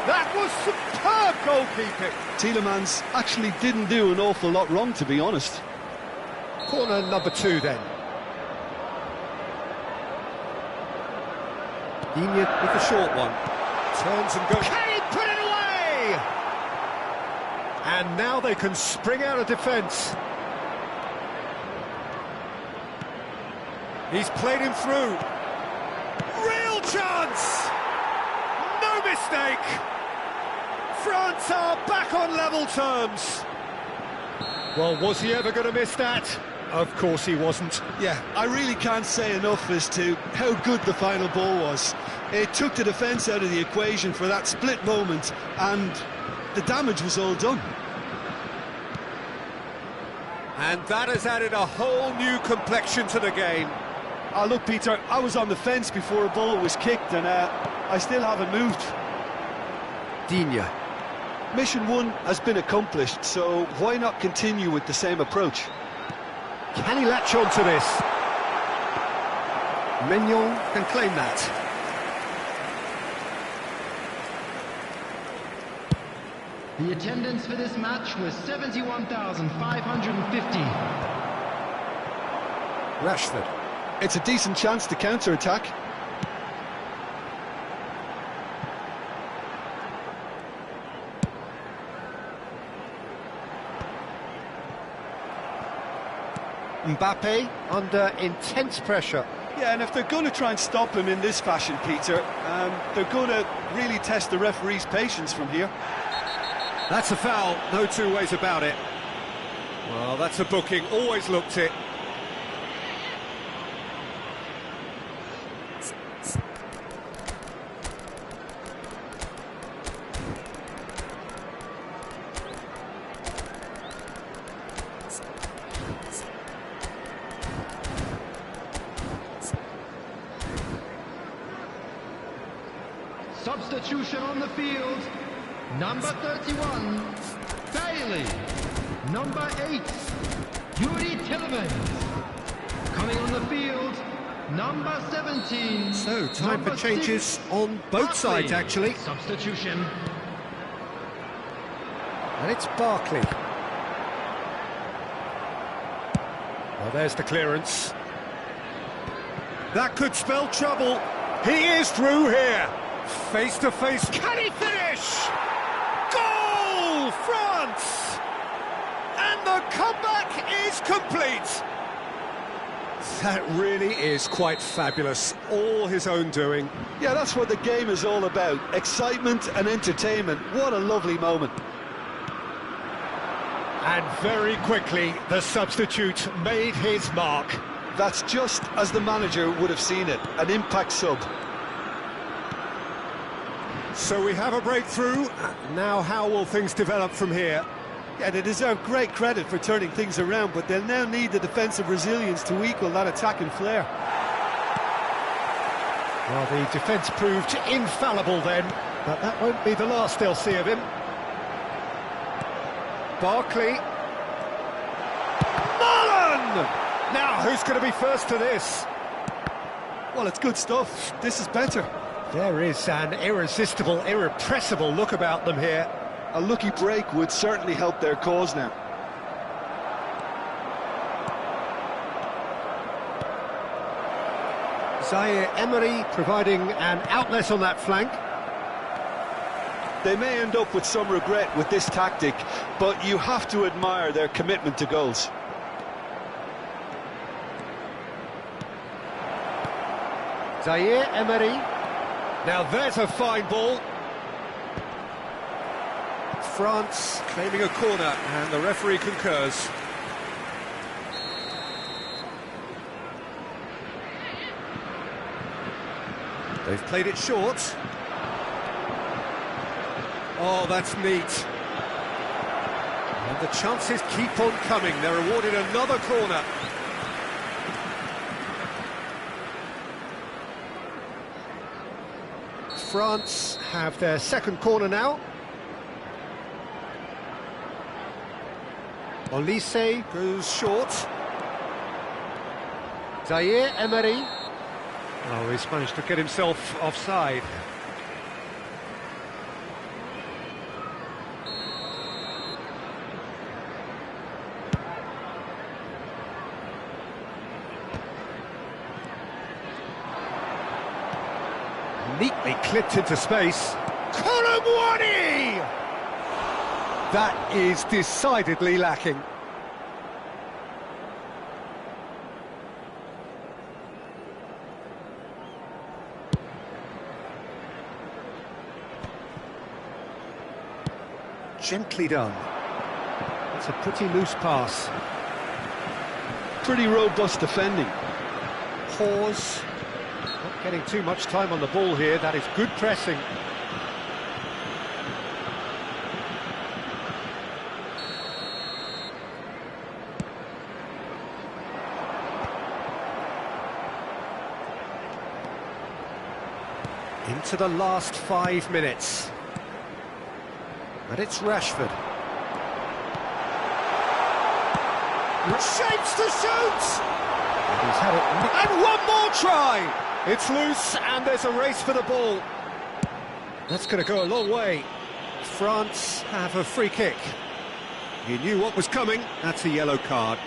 That was superb goalkeeping.
Tielemans actually didn't do an awful lot wrong, to be honest.
Corner number 2 then. Digne with the short one. Turns and goes. Can he put it away? And now they can spring out of defence. He's played him through. Real chance! No mistake! France are back on level terms. Well, was he ever going to miss that? Of course he wasn't.
Yeah, I really can't say enough as to how good the final ball was. It took the defence out of the equation for that split moment, and the damage was all done.
And that has added a whole new complexion to the game.
Look, Peter, I was on the fence before a ball was kicked, and I still haven't moved.
Digne.
Mission 1 has been accomplished, so why not continue with the same approach?
Can he latch on to this? Mignon can claim that.
The attendance for this match was 71,550.
Rashford.
It's a decent chance to counter-attack.
Mbappe under intense pressure.
Yeah, and if they're going to try and stop him in this fashion, Peter, they're going to really test the referee's patience from here.
That's a foul, no two ways about it. Well, that's a booking, always looked it.
Substitution on the field. Number 31, Bailey. Number 8, Yuri Tillemans. Coming on the field, number 17.
So, time for changes
6,
on both sides, actually.
Substitution.
And it's Barkley. Well, there's the clearance. That could spell trouble. He is through here. Face to face. Can he finish? Goal, France! And the comeback is complete. That really is quite fabulous. All his own doing.
Yeah, that's what the game is all about. Excitement and entertainment. What a lovely moment.
And very quickly, the substitute made his mark.
That's just as the manager would have seen it. An impact sub.
So we have a breakthrough. Now how will things develop from here?
Yeah, they deserve great credit for turning things around, but they'll now need the defensive resilience to equal that attacking flair.
Well, the defence proved infallible then, but that won't be the last they'll see of him. Barkley. Mullen! Now, who's going to be first to this?
Well, it's good stuff. This is better.
There is an irresistible, irrepressible look about them here.
A lucky break would certainly help their cause now.
Zaire Emery providing an outlet on that flank.
They may end up with some regret with this tactic, but you have to admire their commitment to goals.
Zaire Emery. Now there's a fine ball. France claiming a corner, and the referee concurs. They've played it short. Oh, that's neat. And the chances keep on coming. They're awarded another corner. France have their second corner now. Olise goes short. Zaire Emery. Oh, he's managed to get himself offside. Neatly clipped into space. Colomwani! That is decidedly lacking. Gently done. It's a pretty loose pass.
Pretty robust defending.
Pause. Not getting too much time on the ball here. That is good pressing. Into the last 5 minutes. And it's Rashford. Shapes to shoot! And he's had it. And one more try! It's loose, and there's a race for the ball. That's going to go a long way. France have a free kick. He knew what was coming. That's a yellow card.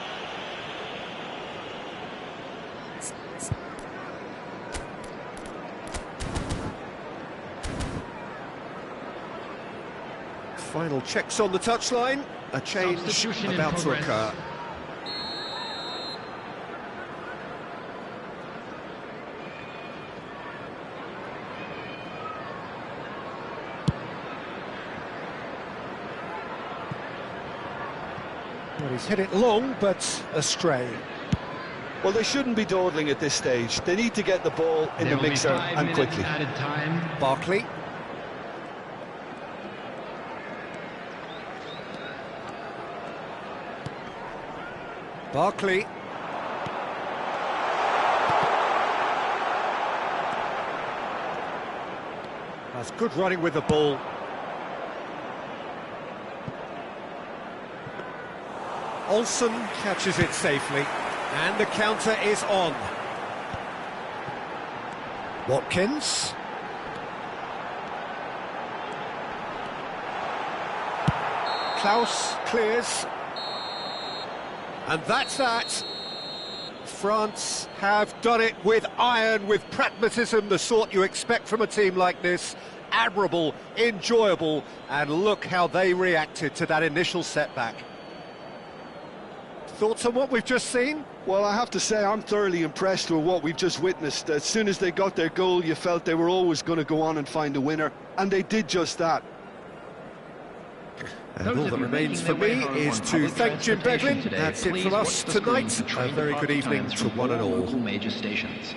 Final checks on the touchline. A change about to occur. Well, he's hit it long, but astray.
Well, they shouldn't be dawdling at this stage. They need to get the ball in the mixer and quickly.
Barkley. Barkley. That's good running with the ball. Olsen catches it safely, and the counter is on. Watkins. Klaus clears. And that's that. France have done it with iron, with pragmatism, the sort you expect from a team like this. Admirable, enjoyable, and look how they reacted to that initial setback. Thoughts on what we've just seen?
Well, I have to say I'm thoroughly impressed with what we've just witnessed. As soon as they got their goal, you felt they were always going to go on and find a winner, and they did just that.
And all that remains for me is to thank Jim Beglin. That's it from us tonight. A very good evening to one and all.
Major stations.